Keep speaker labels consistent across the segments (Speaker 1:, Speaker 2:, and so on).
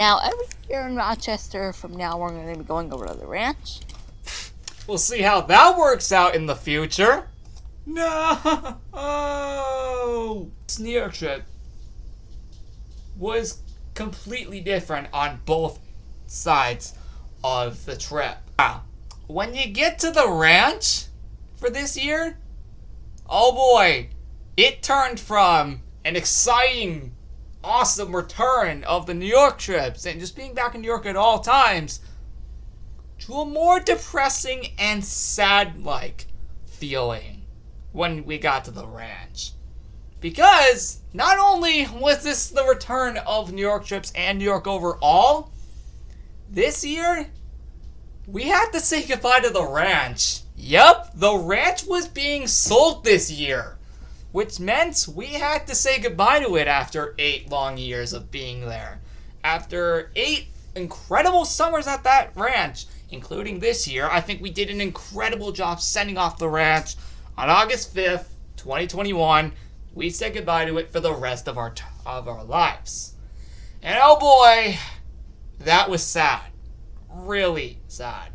Speaker 1: Now, every year in Rochester from now, we're going to be going over to the ranch.
Speaker 2: We'll see how that works out in the future. No! This New York trip was completely different on both sides of the trip. Wow. When you get to the ranch for this year, oh boy, it turned from an exciting, awesome return of the New York trips and just being back in New York at all times to a more depressing and sad-like feeling when we got to the ranch. Because not only was this the return of New York trips and New York overall, this year we had to say goodbye to the ranch. Yup, the ranch was being sold this year, which meant we had to say goodbye to it after 8 long years of being there. After 8 incredible summers at that ranch, including this year, I think we did an incredible job sending off the ranch on August 5th, 2021. We said goodbye to it for the rest of our lives. And oh boy, that was sad. Really sad.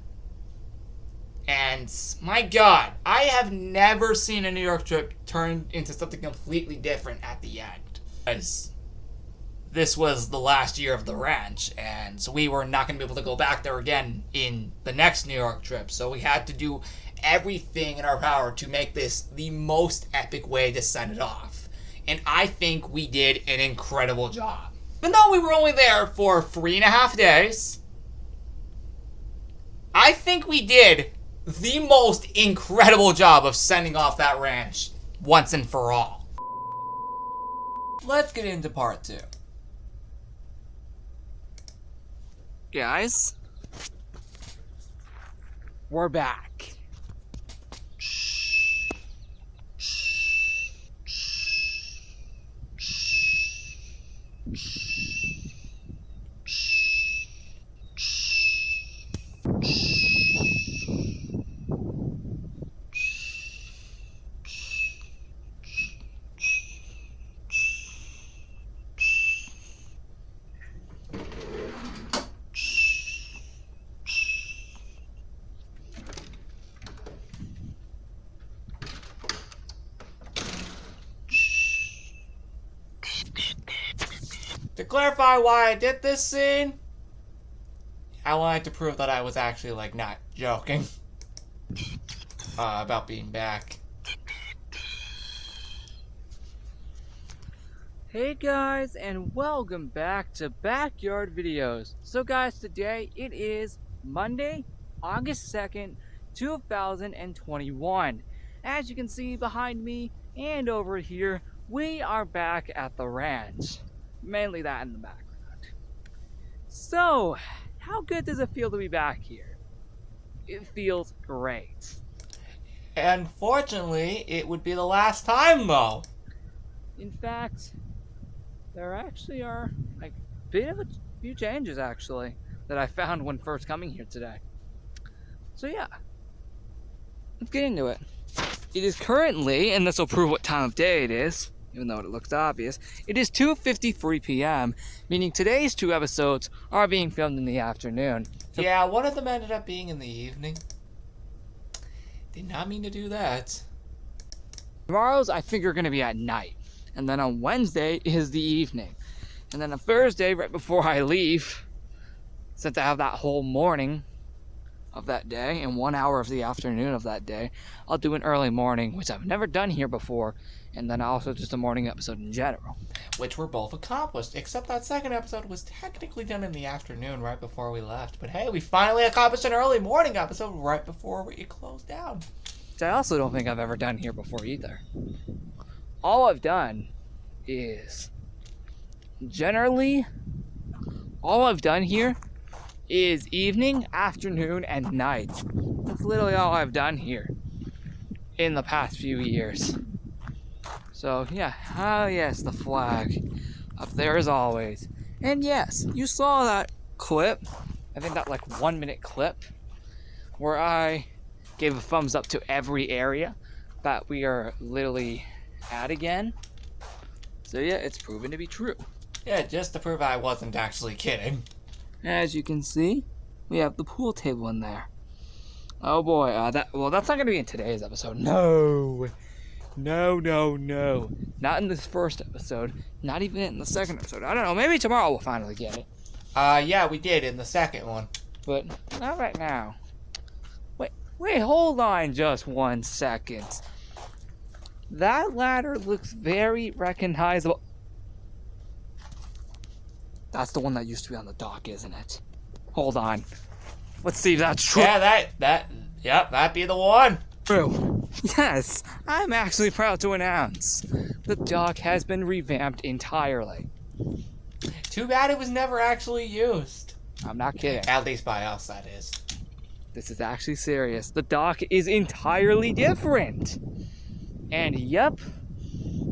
Speaker 2: And my God, I have never seen a New York trip turn into something completely different at the end. As this was the last year of the ranch, and so we were not going to be able to go back there again in the next New York trip. So we had to do everything in our power to make this the most epic way to send it off. And I think we did an incredible job. Even though we were only there for 3.5 days, I think we did the most incredible job of sending off that ranch once and for all. Let's get into part 2. Guys, we're back. To clarify why I did this scene, I wanted to prove that I was actually, not joking about being back.
Speaker 3: Hey guys, and welcome back to Backyard Videos. So guys, today it is Monday, August 2nd, 2021. As you can see behind me and over here, we are back at the ranch. Mainly that in the background. So, how good does it feel to be back here? It feels great.
Speaker 2: And fortunately, it would be the last time, though.
Speaker 3: In fact, there actually are a bit of a few changes actually that I found when first coming here today. So yeah, let's get into it. It is currently, and this will prove what time of day it is, even though it looks obvious, it is 2:53 p.m., meaning today's 2 episodes are being filmed in the afternoon. So
Speaker 2: yeah, one of them ended up being in the evening. Did not mean to do that.
Speaker 3: tomorrow's I think are going to be at night. And then on Wednesday is the evening. And then on Thursday, right before I leave, since I have that whole morning of that day and 1 hour of the afternoon of that day, I'll do an early morning, which I've never done here before, and then also just a morning episode in general.
Speaker 2: Which were both accomplished, except that second episode was technically done in the afternoon right before we left. But hey, we finally accomplished an early morning episode right before it closed down.
Speaker 3: Which I also don't think I've ever done here before either. All I've done is generally all I've done here is evening, afternoon, and night. That's literally all I've done here in the past few years. So yeah, oh yes, the flag up there as always. And yes, you saw that clip, I think that 1 minute clip, where I gave a thumbs up to every area that we are literally at again. So yeah, it's proven to be true.
Speaker 2: Yeah, just to prove I wasn't actually kidding.
Speaker 3: As you can see, we have the pool table in there. Oh boy, that's not going to be in today's episode. No. Not in this first episode. Not even in the second episode. I don't know. Maybe tomorrow we'll finally get it.
Speaker 2: Yeah, we did in the second one.
Speaker 3: But not right now. Wait, hold on just 1 second. That ladder looks very recognizable. That's the one that used to be on the dock, isn't it? Hold on. Let's see if that's true.
Speaker 2: Yeah, yep, that'd be the one.
Speaker 3: True. Yes, I'm actually proud to announce the dock has been revamped entirely.
Speaker 2: Too bad it was never actually used.
Speaker 3: I'm not kidding.
Speaker 2: At least by us, that is.
Speaker 3: This is actually serious. The dock is entirely different. And yep,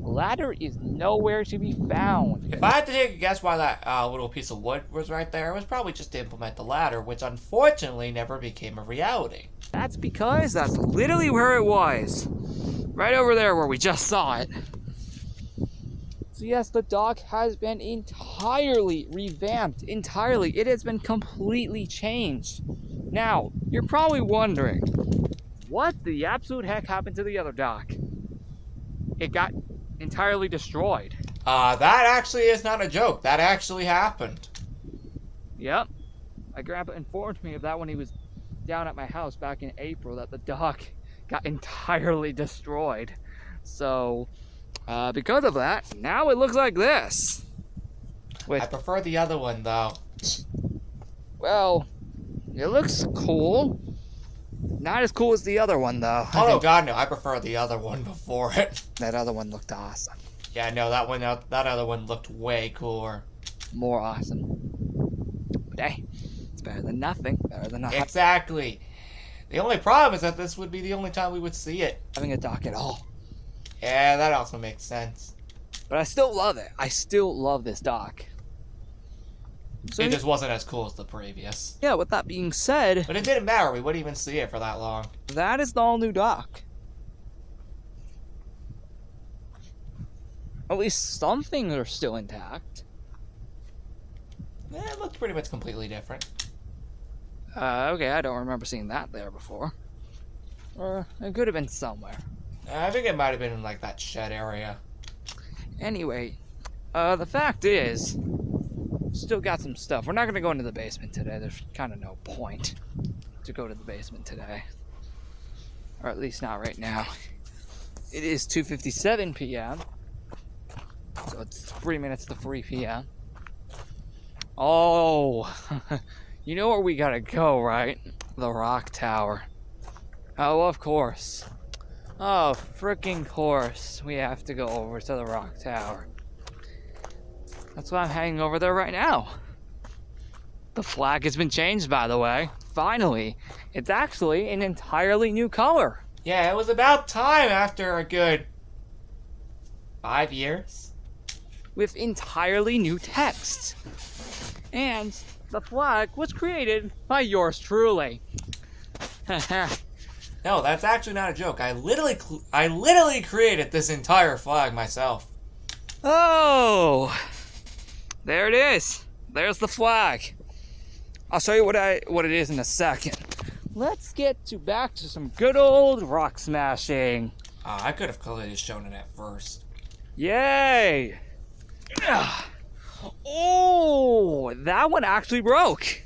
Speaker 3: ladder is nowhere to be found.
Speaker 2: If I had to take a guess why that little piece of wood was right there, it was probably just to implement the ladder, which unfortunately never became a reality.
Speaker 3: That's because that's literally where it was. Right over there where we just saw it. So yes, the dock has been entirely revamped. Entirely. It has been completely changed. Now, you're probably wondering, what the absolute heck happened to the other dock? It got entirely destroyed.
Speaker 2: That actually is not a joke. That actually happened.
Speaker 3: Yep. My grandpa informed me of that when he was down at my house back in April, that the dock got entirely destroyed. So, because of that, now it looks like this.
Speaker 2: I prefer the other one, though.
Speaker 3: Well, it looks cool. Not as cool as the other one, though.
Speaker 2: Oh, no, God, no. I prefer the other one before it.
Speaker 3: That other one looked awesome.
Speaker 2: Yeah, no, that other one looked way cooler.
Speaker 3: More awesome. But hey, it's better than nothing. Better than not
Speaker 2: Exactly. The only problem is that this would be the only time we would see it.
Speaker 3: having a dock at all.
Speaker 2: Yeah, that also makes sense.
Speaker 3: But I still love it. I still love this dock. So,
Speaker 2: It just wasn't as cool as the previous.
Speaker 3: yeah, with that being said,
Speaker 2: But it didn't matter. We wouldn't even see it for that long.
Speaker 3: that is the all-new dock. At least some things are still intact.
Speaker 2: It looked pretty much completely different.
Speaker 3: Okay, I don't remember seeing that there before. Or it could have been somewhere.
Speaker 2: I think it might have been in, like, that shed area.
Speaker 3: Anyway, the fact is, still got some stuff. We're not going to go into the basement today. There's kind of no point to go to the basement today. Or at least not right now. It is 2:57 p.m. So it's 3 minutes to 3 p.m. Oh, you know where we gotta go, right? The Rock Tower. Oh, of course. Oh, freaking course. We have to go over to the Rock Tower. That's why I'm heading over there right now. The flag has been changed, by the way. Finally. It's actually an entirely new color.
Speaker 2: Yeah, it was about time after a good 5 years.
Speaker 3: With entirely new text. And the flag was created by yours truly.
Speaker 2: No, that's actually not a joke. I literally created this entire flag myself.
Speaker 3: Oh, there it is. There's the flag. I'll show you what it is in a second. Let's get back to some good old rock smashing.
Speaker 2: I could have clearly shown it at first.
Speaker 3: Yay! Oh, that one actually broke.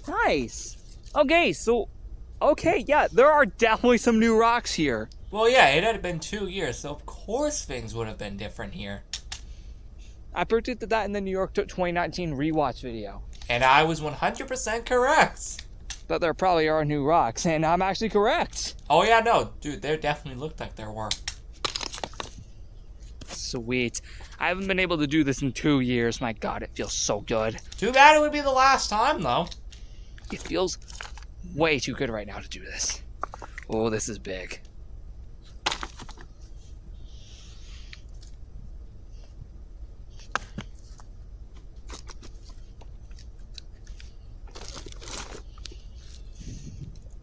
Speaker 3: Nice. Okay, yeah, there are definitely some new rocks here.
Speaker 2: Well, yeah, it had been 2 years, so of course things would have been different here.
Speaker 3: I predicted that in the New York 2019 rewatch video.
Speaker 2: And I was 100% correct.
Speaker 3: That there probably are new rocks, and I'm actually correct.
Speaker 2: Oh, yeah, no, dude, there definitely looked like there were.
Speaker 3: Sweet. I haven't been able to do this in 2 years. My God, it feels so good.
Speaker 2: Too bad it would be the last time, though.
Speaker 3: It feels way too good right now to do this. Oh, this is big.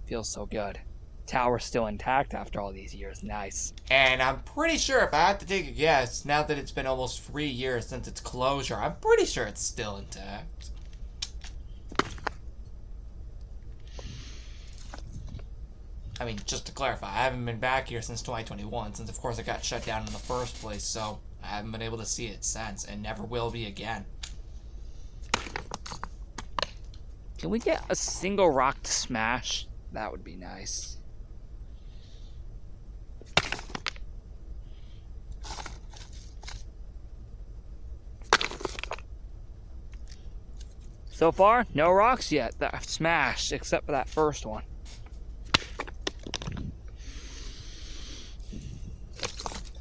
Speaker 3: Feels so good. Tower's still intact after all these years. Nice.
Speaker 2: And I'm pretty sure, if I had to take a guess, now that it's been almost 3 years since its closure, I'm pretty sure it's still intact. I mean, just to clarify, I haven't been back here since 2021, since of course it got shut down in the first place, so I haven't been able to see it since, and never will be again.
Speaker 3: Can we get a single rock to smash? That would be nice. So far, no rocks yet that I've smashed, except for that first one.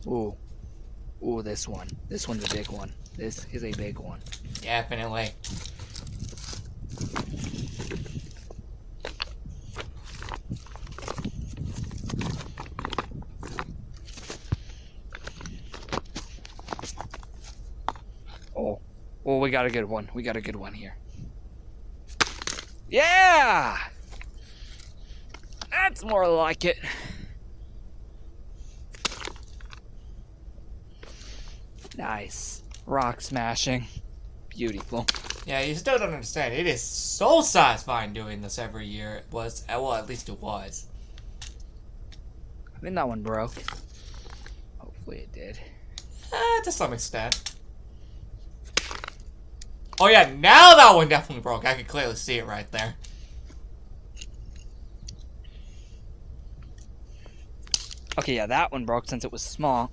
Speaker 3: Ooh. Ooh, this one. This one's a big one. This is a big one.
Speaker 2: Definitely.
Speaker 3: Oh, we got a good one. We got a good one here. Yeah! That's more like it. Nice. Rock smashing. Beautiful.
Speaker 2: Yeah, you still don't understand. It is so satisfying doing this every year. It was, well, at least it was.
Speaker 3: I think that one broke. Hopefully it did.
Speaker 2: To some extent. Oh yeah, now that one definitely broke. I can clearly see it right there.
Speaker 3: Okay, yeah, that one broke since it was small.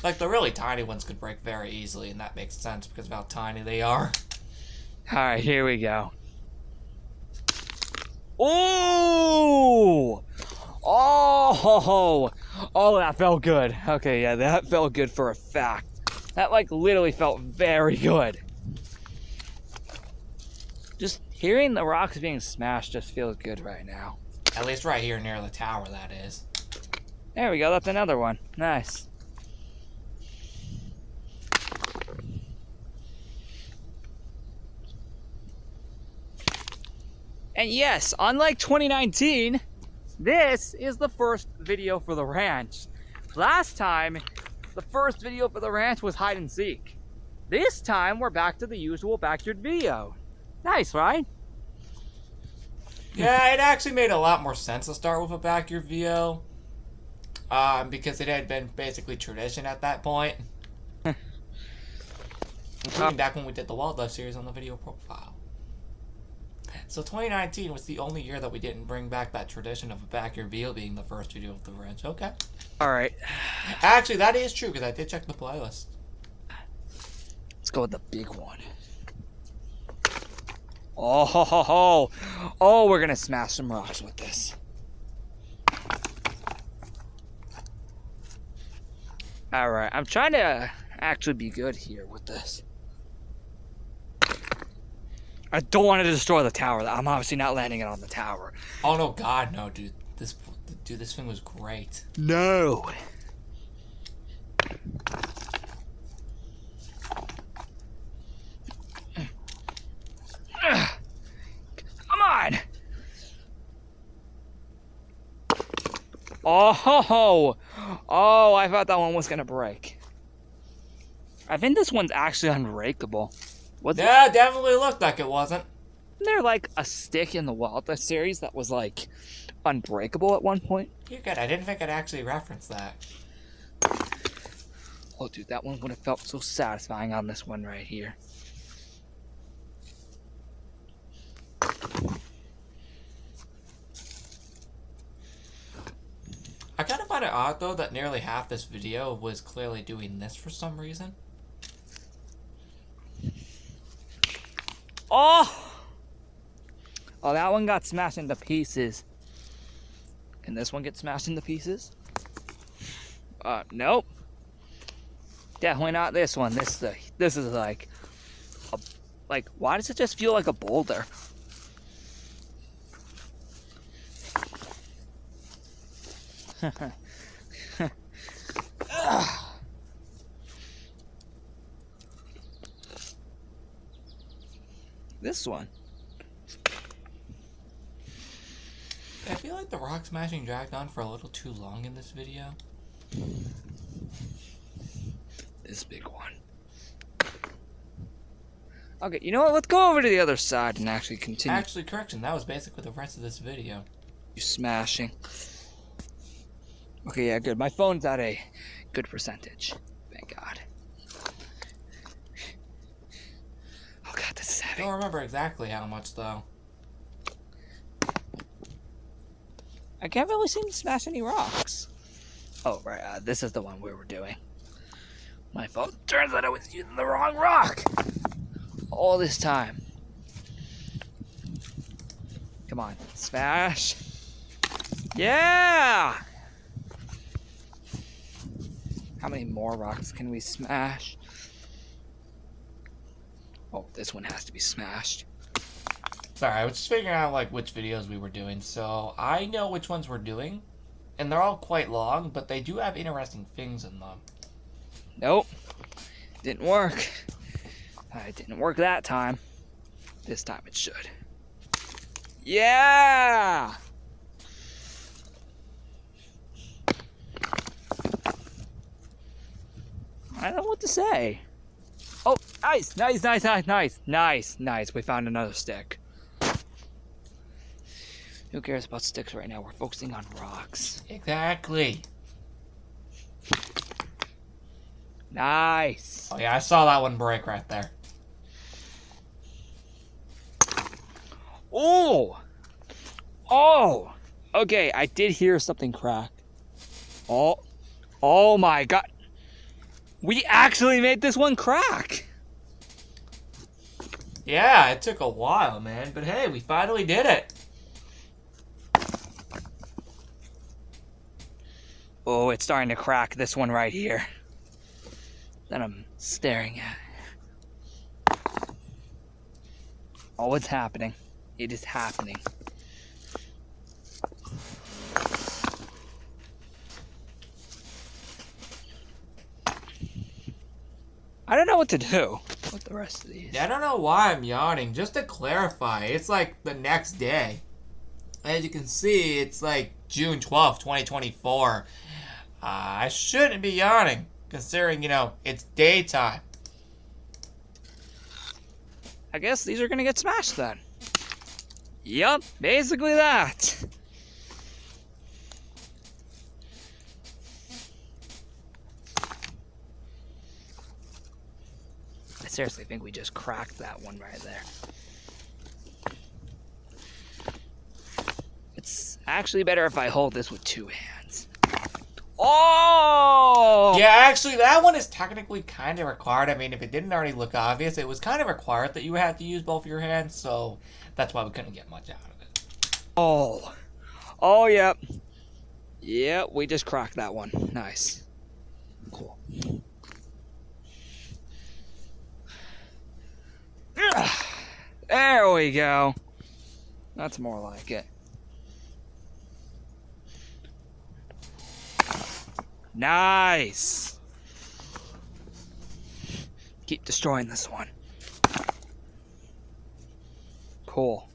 Speaker 2: Like, the really tiny ones could break very easily, and that makes sense because of how tiny they are.
Speaker 3: Alright, here we go. Ooh! Oh! Oh, that felt good. Okay, yeah, that felt good for a fact. That, like, literally felt very good. Just hearing the rocks being smashed just feels good right now.
Speaker 2: At least right here near the tower, that is.
Speaker 3: There we go, that's another one. Nice. And yes, unlike 2019, this is the first video for the ranch. Last time, the first video for the ranch was hide and seek. This time, we're back to the usual backyard video. Nice, right?
Speaker 2: Yeah, it actually made a lot more sense to start with a backyard video. Because it had been basically tradition at that point. Including back when we did the wildlife series on the video profile. So 2019 was the only year that we didn't bring back that tradition of a backyard video being the first video of the ranch. Okay.
Speaker 3: Alright.
Speaker 2: Actually, that is true, because I did check the playlist.
Speaker 3: Let's go with the big one. Oh, ho, ho, ho. Oh, we're gonna smash some rocks with this. Alright, I'm trying to actually be good here with this. I don't want to destroy the tower. I'm obviously not landing it on the tower.
Speaker 2: Oh no, God, no, dude. This thing was great.
Speaker 3: No. Come on. Oh, oh, I thought that one was gonna break. I think this one's actually unbreakable.
Speaker 2: Yeah, it definitely looked like it wasn't.
Speaker 3: Wasn't there like a stick in the Wildlife series that was like unbreakable at one point?
Speaker 2: You're good. I didn't think I'd actually reference that.
Speaker 3: Oh, dude, that one would have felt so satisfying on this one right here.
Speaker 2: I kind of find it odd, though, that nearly half this video was clearly doing this for some reason.
Speaker 3: Oh! Oh, that one got smashed into pieces. Can this one get smashed into pieces? Nope. Definitely not this one. This is like, why does it just feel like a boulder? This one.
Speaker 2: I feel like the rock smashing dragged on for a little too long in this video.
Speaker 3: This big one. Okay, you know what? Let's go over to the other side and actually continue.
Speaker 2: Actually, correction, that was basically the rest of this video.
Speaker 3: You smashing. Okay, yeah, good. My phone's at a good percentage. Thank God. Oh God, this is
Speaker 2: I
Speaker 3: heavy.
Speaker 2: don't remember exactly how much, though.
Speaker 3: I can't really seem to smash any rocks. Oh, right. This is the one we were doing. My phone. Turns out I was using the wrong rock. All this time. Come on. Smash. Yeah! How many more rocks can we smash? Oh, this one has to be smashed.
Speaker 2: Sorry, I was just figuring out like which videos we were doing, so I know which ones we're doing, and they're all quite long, but they do have interesting things in them.
Speaker 3: Nope. Didn't work. It didn't work that time. This time it should. Yeah! I don't know what to say. Oh, nice, nice, nice, nice, nice, nice, nice. We found another stick. Who cares about sticks right now? We're focusing on rocks.
Speaker 2: Exactly.
Speaker 3: Nice.
Speaker 2: Oh yeah, I saw that one break right there.
Speaker 3: Oh! Oh! Okay, I did hear something crack. Oh. Oh my God. We actually made this one crack.
Speaker 2: Yeah, it took a while, man, but hey, we finally did it.
Speaker 3: Oh, it's starting to crack, this one right here. That I'm staring at. Oh, it's happening. It is happening. I don't know what to do with the rest of these.
Speaker 2: Yeah, I don't know why I'm yawning. Just to clarify, it's like the next day. As you can see, it's like June 12th, 2024. I shouldn't be yawning, considering, it's daytime.
Speaker 3: I guess these are gonna get smashed then. Yup, basically that. I seriously think we just cracked that one right there. It's actually better if I hold this with two hands. Oh!
Speaker 2: Yeah, actually, that one is technically kind of required. I mean, if it didn't already look obvious, it was kind of required that you had to use both your hands, so that's why we couldn't get much out of it.
Speaker 3: Oh. Oh, yep. Yep, we just cracked that one. Nice. Cool. There we go. That's more like it. Nice. Keep destroying this one. Cool.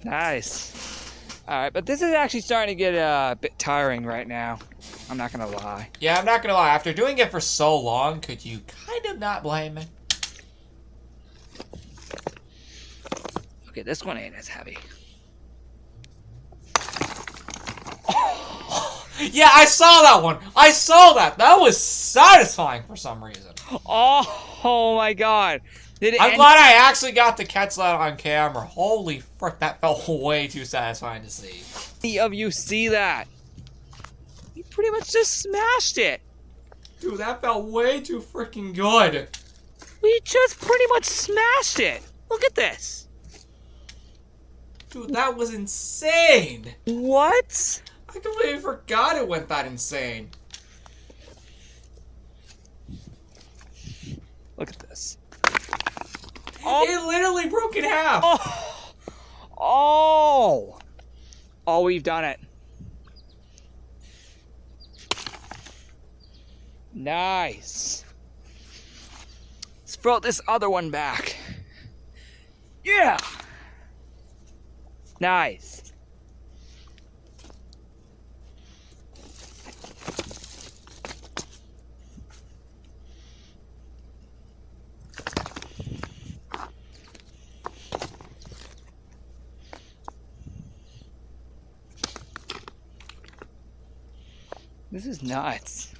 Speaker 3: Nice. Alright, but this is actually starting to get a bit tiring right now. I'm not gonna lie.
Speaker 2: Yeah, I'm not gonna lie. After doing it for so long, could you kind of not blame me?
Speaker 3: Okay, this one ain't as heavy.
Speaker 2: Yeah, I saw that one. I saw that. That was satisfying for some reason.
Speaker 3: Oh my God.
Speaker 2: I'm glad I actually got to catch that on camera. Holy frick, that felt way too satisfying to see.
Speaker 3: Any of you see that? We pretty much just smashed it.
Speaker 2: Dude, that felt way too freaking good.
Speaker 3: We just pretty much smashed it. Look at this.
Speaker 2: Dude, that was insane.
Speaker 3: What?
Speaker 2: I completely forgot it went that insane.
Speaker 3: Look at this.
Speaker 2: It literally broke in half.
Speaker 3: Oh. Oh. Oh, we've done it. Nice. Let's throw this other one back. Yeah. Nice. This is nuts.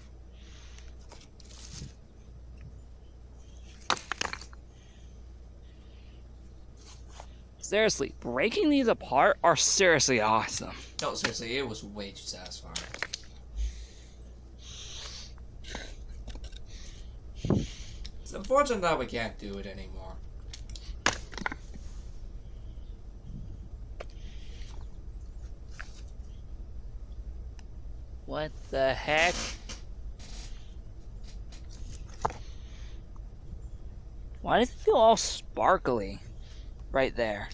Speaker 3: Seriously, breaking these apart are seriously awesome.
Speaker 2: No, seriously, it was way too satisfying. It's unfortunate that we can't do it anymore.
Speaker 3: What the heck? Why does it feel all sparkly right there?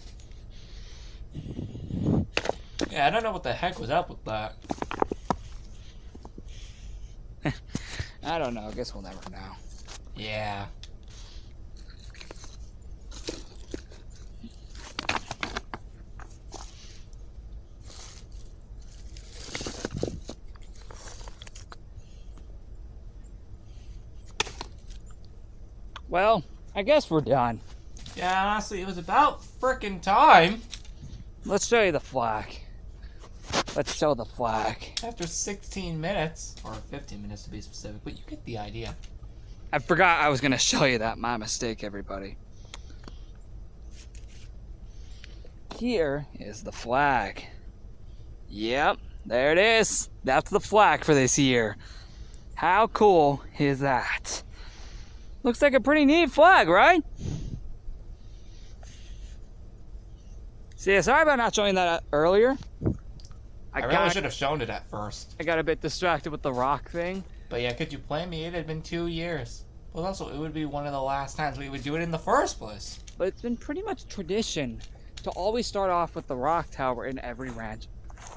Speaker 2: Yeah, I don't know what the heck was up with that.
Speaker 3: I don't know. I guess we'll never know.
Speaker 2: Yeah.
Speaker 3: Well, I guess we're done.
Speaker 2: Yeah, honestly, it was about frickin' time.
Speaker 3: Let's show you the flag. Let's show the flag.
Speaker 2: After 16 minutes, or 15 minutes to be specific, but you get the idea.
Speaker 3: I forgot I was going to show you that. My mistake, everybody. Here is the flag. Yep, there it is. That's the flag for this year. How cool is that? Looks like a pretty neat flag, right? See, sorry about not showing that earlier.
Speaker 2: I really should have shown it at first.
Speaker 3: I got a bit distracted with the rock thing.
Speaker 2: But yeah, could you blame me? It had been 2 years. Well, also, it would be one of the last times we would do it in the first place.
Speaker 3: But it's been pretty much tradition to always start off with the rock tower in every ranch.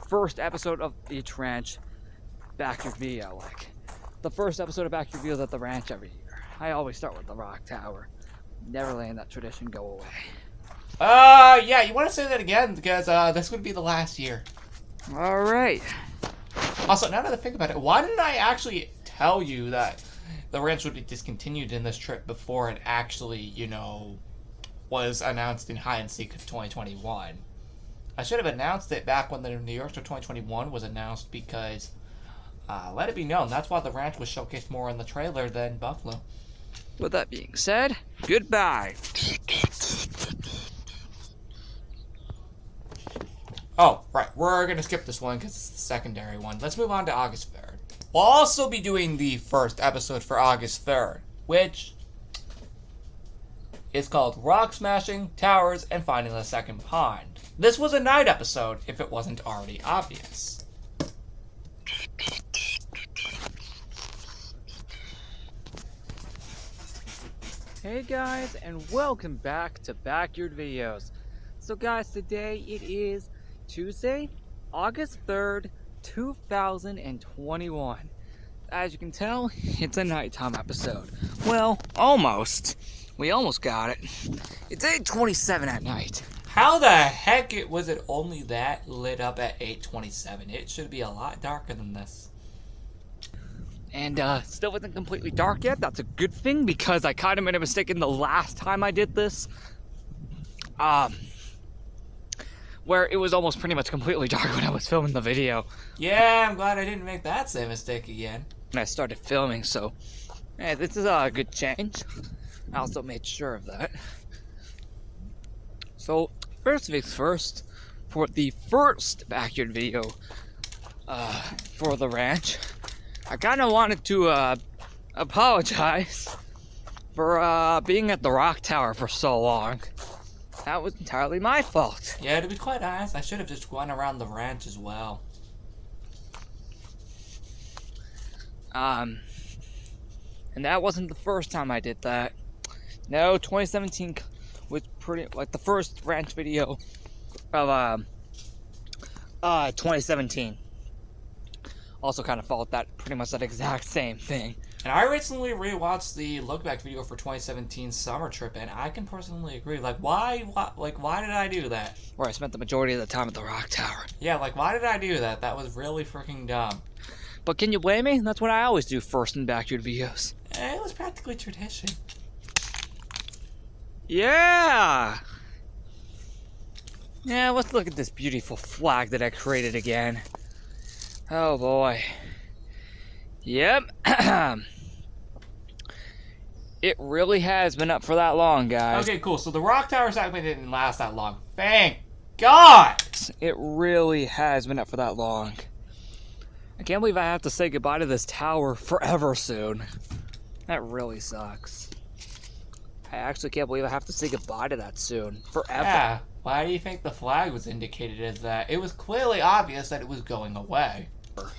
Speaker 3: First episode of each ranch, backyard video. Like, the first episode of backyard video is at the ranch every year. I always start with the rock tower. Never letting that tradition go away.
Speaker 2: Yeah, you want to say that again, because this would be the last year.
Speaker 3: Alright.
Speaker 2: Also, now that I think about it, why didn't I actually tell you that the ranch would be discontinued in this trip before it actually, you know, was announced in Hide and Seek of 2021? I should have announced it back when the New York Tour 2021 was announced, because, let it be known, that's why the ranch was showcased more in the trailer than Buffalo.
Speaker 3: With that being said, goodbye.
Speaker 2: Oh, right. We're going to skip this one because it's the secondary one. Let's move on to August 3rd. We'll also be doing the first episode for August 3rd, which is called Rock Smashing, Towers, and Finding the Second Pond. This was a night episode, if it wasn't already obvious.
Speaker 3: Hey guys, and welcome back to Backyard Videos. So guys, today it is Tuesday, August 3rd, 2021. As you can tell, it's a nighttime episode. Well, almost. We almost got it. It's 8:27 at night.
Speaker 2: How the heck was it only that lit up at 8:27? It should be a lot darker than this.
Speaker 3: And still isn't completely dark yet. That's a good thing because I kind of made a mistake in the last time I did this. Where it was almost pretty much completely dark when I was filming the video.
Speaker 2: Yeah, I'm glad I didn't make that same mistake again.
Speaker 3: When I started filming, so yeah, this is a good change. I also made sure of that. So first things first, for the first backyard video for the ranch, I kind of wanted to apologize for being at the rock tower for so long. That was entirely my fault.
Speaker 2: Yeah, to be quite honest, I should have just gone around the ranch as well.
Speaker 3: And that wasn't the first time I did that. No, 2017 was pretty, like, the first ranch video of 2017. Also kind of followed that, pretty much that exact same thing.
Speaker 2: And I recently rewatched the look back video for 2017 summer trip, and I can personally agree. Like, why did I do that?
Speaker 3: Where I spent the majority of the time at the rock tower.
Speaker 2: Yeah, like, why did I do that? That was really freaking dumb.
Speaker 3: But can you blame me? That's what I always do first in backyard videos.
Speaker 2: It was practically tradition.
Speaker 3: Yeah! Yeah, let's look at this beautiful flag that I created again. Oh boy. Yep. It really has been up for that long, guys.
Speaker 2: Okay, cool. So the Rock Tower segment didn't last that long. Thank God!
Speaker 3: It really has been up for that long. I can't believe I have to say goodbye to this tower forever soon. That really sucks. I actually can't believe I have to say goodbye to that soon. Forever.
Speaker 2: Yeah. Why do you think the flag was indicated as that? It was clearly obvious that it was going away.
Speaker 3: For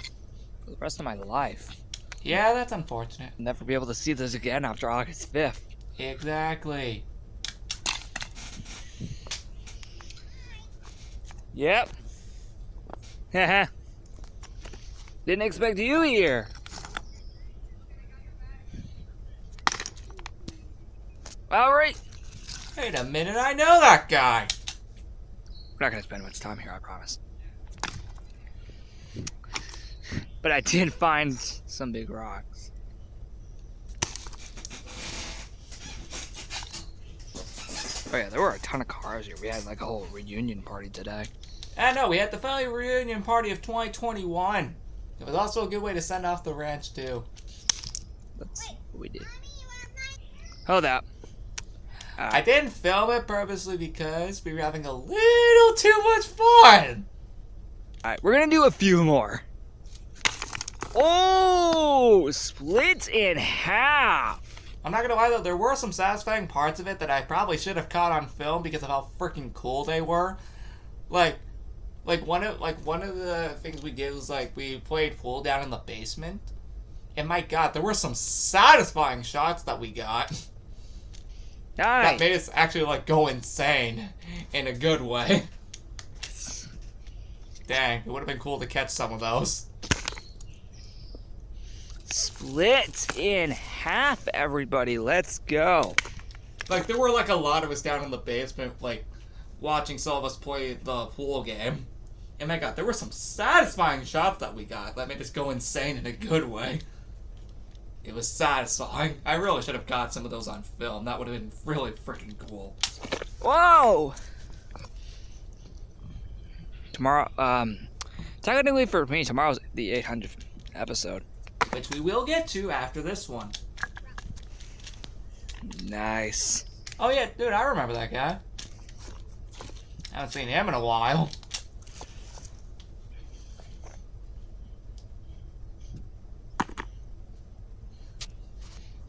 Speaker 3: the rest of my life.
Speaker 2: Yeah, that's unfortunate.
Speaker 3: I'll never be able to see this again after August 5th.
Speaker 2: Exactly.
Speaker 3: Yep. Haha. Didn't expect you here. Alright.
Speaker 2: Wait a minute, I know that guy.
Speaker 3: We're not gonna spend much time here, I promise. But I did find some big rocks. Oh yeah, there were a ton of cars here. We had like a whole reunion party today.
Speaker 2: I know, we had the family reunion party of 2021. It was also a good way to send off the ranch, too.
Speaker 3: That's what we did. Hold up.
Speaker 2: I didn't film it purposely because we were having a little too much fun.
Speaker 3: Alright, we're gonna do a few more. Oh, split in half.
Speaker 2: I'm not gonna lie though, there were some satisfying parts of it that I probably should have caught on film because of how freaking cool they were. Like one of the things we did was like we played pool down in the basement, and my God, there were some satisfying shots that we got.
Speaker 3: Nice.
Speaker 2: That made us actually like go insane in a good way. Dang, it would have been cool to catch some of those.
Speaker 3: Split in half, everybody. Let's go.
Speaker 2: Like there were like a lot of us down in the basement, like watching some of us play the pool game. And my God, there were some satisfying shots that we got that made us go insane in a good way. It was satisfying. I really should have got some of those on film. That would have been really freaking cool.
Speaker 3: Whoa! Tomorrow, technically for me, tomorrow's the 800th episode.
Speaker 2: Which we will get to after this one.
Speaker 3: Nice.
Speaker 2: Oh yeah, dude, I remember that guy. I haven't seen him in a while.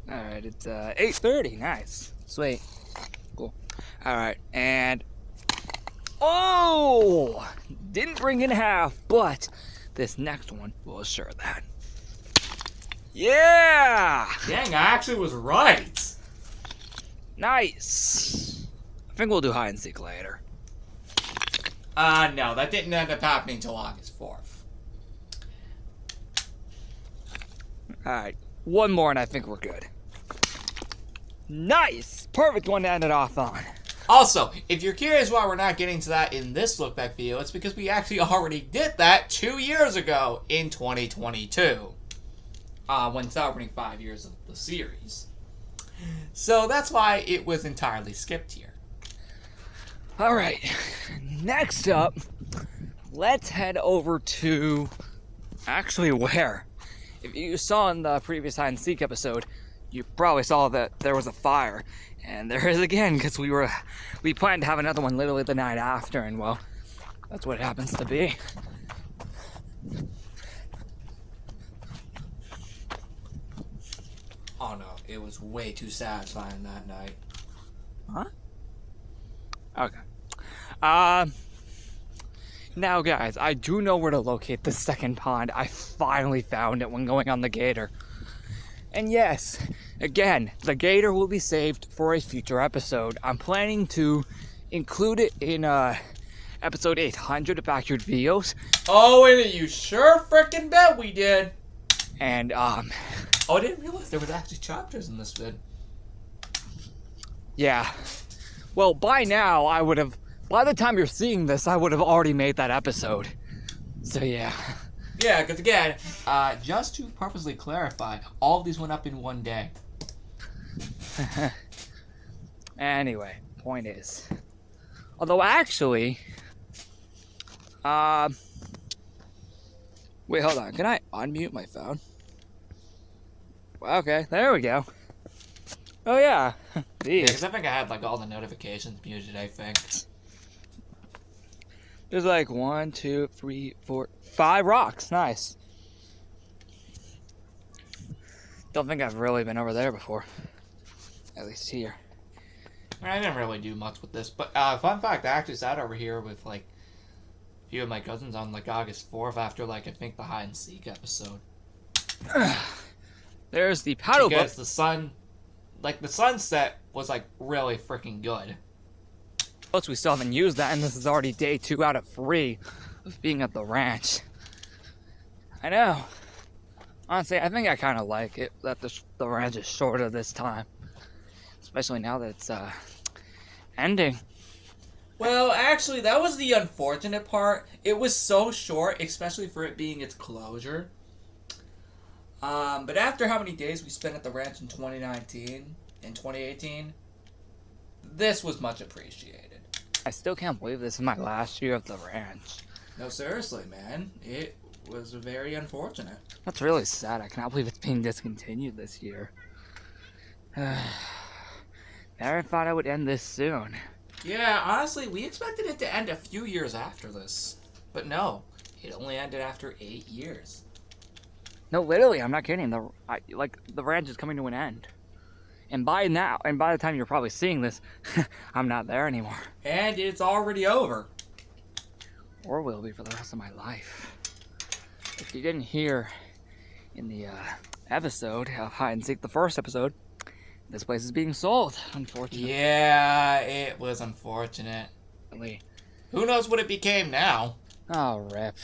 Speaker 3: Alright, it's 8:30. Nice. Sweet. Cool. Alright, and... Oh! Didn't bring in half, but this next one will assure that. Yeah!
Speaker 2: Dang, I actually was right.
Speaker 3: Nice. I think we'll do hide and seek later.
Speaker 2: No, that didn't end up happening until August 4th.
Speaker 3: Alright, one more and I think we're good. Nice! Perfect one to end it off on.
Speaker 2: Also, if you're curious why we're not getting to that in this look back video, it's because we actually already did that 2 years ago in 2022. When celebrating 5 years of the series. So that's why it was entirely skipped here.
Speaker 3: Alright, next up, let's head over to... Actually, where? If you saw in the previous hide and seek episode, you probably saw that there was a fire. And there is again, because we planned to have another one literally the night after, and well, that's what it happens to be.
Speaker 2: Oh no, it was way too satisfying that night.
Speaker 3: Huh? Okay. Now guys, I do know where to locate the second pond. I finally found it when going on the gator. And yes, again, the gator will be saved for a future episode. I'm planning to include it in episode 800 of Backyard Videos.
Speaker 2: Oh, and you sure frickin' bet we did.
Speaker 3: And
Speaker 2: Oh, I didn't realize there was actually chapters in this vid.
Speaker 3: yeah. Well, by now by the time you're seeing this, I would have already made that episode. So yeah.
Speaker 2: Yeah, because again, just to purposely clarify, all of these went up in one day.
Speaker 3: Anyway, point is. Although actually, wait, hold on. Can I unmute my phone? Okay, there we go. Oh yeah,
Speaker 2: Yeah,
Speaker 3: these.
Speaker 2: because I think I had like all the notifications muted, I think.
Speaker 3: There's like 1, 2, 3, 4, 5 rocks. Nice. Don't think I've really been over there before. At least here.
Speaker 2: I didn't really do much with this, but fun fact, I actually sat over here with like a few of my cousins on like August 4th after like I think the hide and seek episode.
Speaker 3: There's the paddle boat.
Speaker 2: Because the sunset was like really freaking good.
Speaker 3: Boats we still haven't used that, and this is already day 2 out of 3 of being at the ranch. I know. Honestly, I think I kind of like it that the ranch is shorter this time, especially now that it's ending.
Speaker 2: Well, actually, that was the unfortunate part. It was so short, especially for it being its closure. But after how many days we spent at the ranch in 2019 and 2018, this was much appreciated.
Speaker 3: I still can't believe this is my last year of the ranch.
Speaker 2: No, seriously, man. It was very unfortunate.
Speaker 3: That's really sad. I cannot believe it's being discontinued this year. Never thought I would end this soon.
Speaker 2: Yeah, honestly, we expected it to end a few years after this. But no, it only ended after 8 years.
Speaker 3: No, literally, I'm not kidding. The ranch is coming to an end. And by the time you're probably seeing this, I'm not there anymore.
Speaker 2: And it's already over.
Speaker 3: Or will be for the rest of my life. If you didn't hear in the episode of Hide and Seek, the first episode, this place is being sold, unfortunately.
Speaker 2: Yeah, it was unfortunate. Who knows what it became now?
Speaker 3: Oh, rip.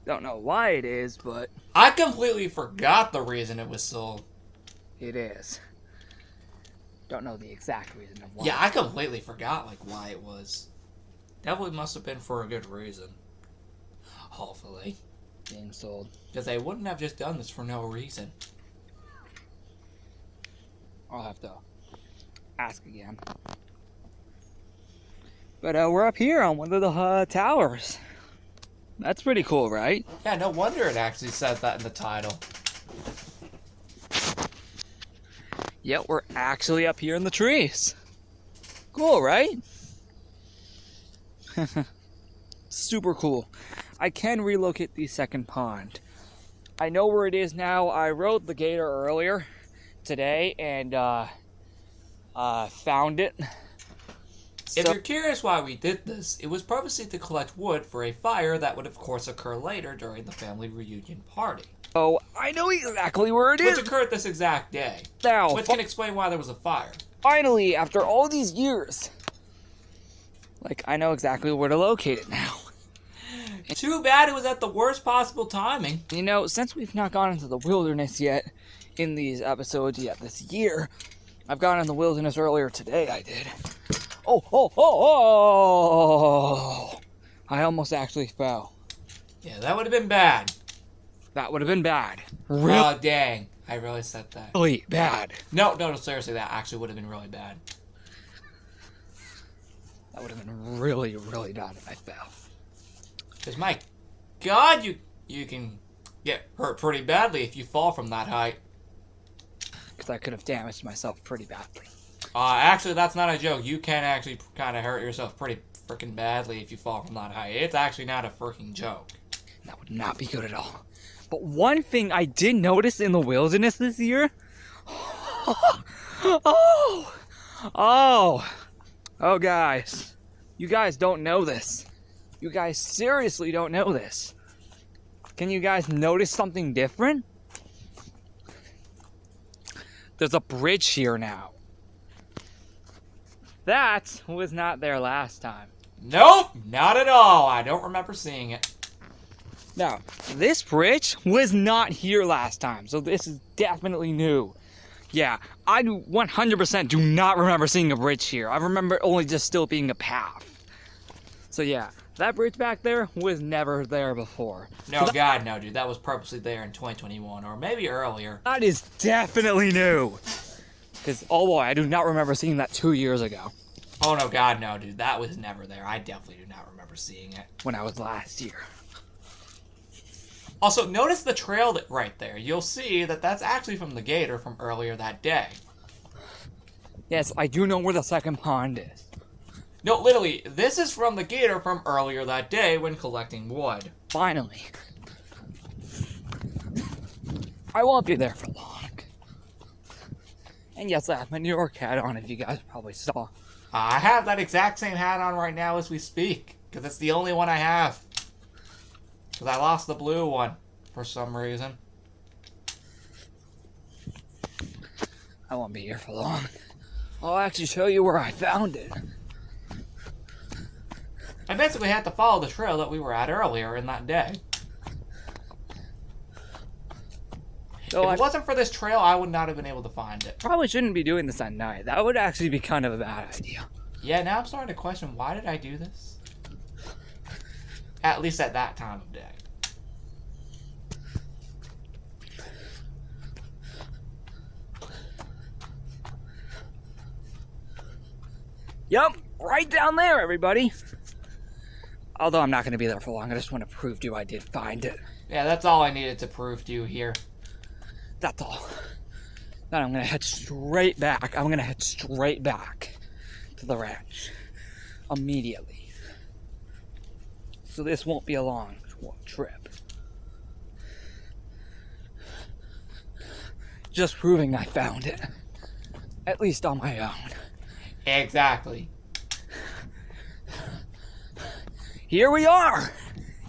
Speaker 3: Don't know why it is, but
Speaker 2: I completely forgot the reason it was sold.
Speaker 3: it is. Don't know the exact reason of why.
Speaker 2: Yeah, I completely forgot like why it was. Definitely must have been for a good reason. Hopefully.
Speaker 3: Being sold.
Speaker 2: Because they wouldn't have just done this for no reason.
Speaker 3: I'll have to ask again. But we're up here on one of the towers. That's pretty cool, right?
Speaker 2: Yeah, no wonder it actually said that in the title.
Speaker 3: Yep, we're actually up here in the trees. Cool, right? Super cool. I can relocate the second pond. I know where it is now. I rode the gator earlier today and found it.
Speaker 2: If you're curious why we did this, it was purposely to collect wood for a fire that would of course occur later during the family reunion party.
Speaker 3: Oh, I know exactly where it is.
Speaker 2: Which occurred this exact day.
Speaker 3: Now,
Speaker 2: Which can explain why there was a fire.
Speaker 3: Finally, after all these years. Like, I know exactly where to locate it now.
Speaker 2: Too bad it was at the worst possible timing.
Speaker 3: You know, since we've not gone into the wilderness yet in these episodes yet this year, I've gone in the wilderness earlier today, I did. Oh! I almost actually fell.
Speaker 2: Yeah, that would have been bad.
Speaker 3: That would have been bad.
Speaker 2: Oh, dang. I really said that.
Speaker 3: Really bad.
Speaker 2: No, seriously, that actually would have been really bad.
Speaker 3: That would have been really, really bad if I fell.
Speaker 2: Because, my God, you can get hurt pretty badly if you fall from that height.
Speaker 3: Because I could have damaged myself pretty badly.
Speaker 2: Actually, that's not a joke. You can actually kind of hurt yourself pretty freaking badly if you fall from that height. It's actually not a freaking joke.
Speaker 3: That would not be good at all. But one thing I did notice in the wilderness this year... Oh, guys. You guys don't know this. You guys seriously don't know this. Can you guys notice something different? There's a bridge here now. That was not there last time.
Speaker 2: Nope, not at all. I don't remember seeing it.
Speaker 3: Now, this bridge was not here last time, so this is definitely new. Yeah, I 100% do not remember seeing a bridge here. I remember only just still being a path. So yeah, that bridge back there was never there before.
Speaker 2: No, God, no, dude. That was purposely there in 2021, or maybe earlier.
Speaker 3: That is definitely new. Because, oh boy, I do not remember seeing that 2 years ago.
Speaker 2: Oh, no, God, no, dude. That was never there. I definitely do not remember seeing it.
Speaker 3: When I was last year.
Speaker 2: Also, notice the trail right there. You'll see that that's actually from the gator from earlier that day.
Speaker 3: Yes, I do know where the second pond is.
Speaker 2: No, literally, this is from the gator from earlier that day when collecting wood.
Speaker 3: Finally. I won't be there for long. And yes, I have my New York hat on, if you guys probably saw.
Speaker 2: I have that exact same hat on right now as we speak, because it's the only one I have. Because I lost the blue one for some reason.
Speaker 3: I won't be here for long. I'll actually show you where I found it.
Speaker 2: I basically had to follow the trail that we were at earlier in that day.
Speaker 3: So
Speaker 2: if it wasn't for this trail, I would not have been able to find it.
Speaker 3: Probably shouldn't be doing this at night. That would actually be kind of a bad idea.
Speaker 2: Yeah, now I'm starting to question, why did I do this? At least at that time of day.
Speaker 3: Yep, right down there, everybody. Although I'm not going to be there for long. I just want to prove to you I did find it.
Speaker 2: Yeah, that's all I needed to prove to you here.
Speaker 3: That's all. Then I'm going to head straight back. I'm going to head straight back to the ranch immediately. So this won't be a long trip. Just proving I found it. At least on my own.
Speaker 2: Exactly.
Speaker 3: Here we are!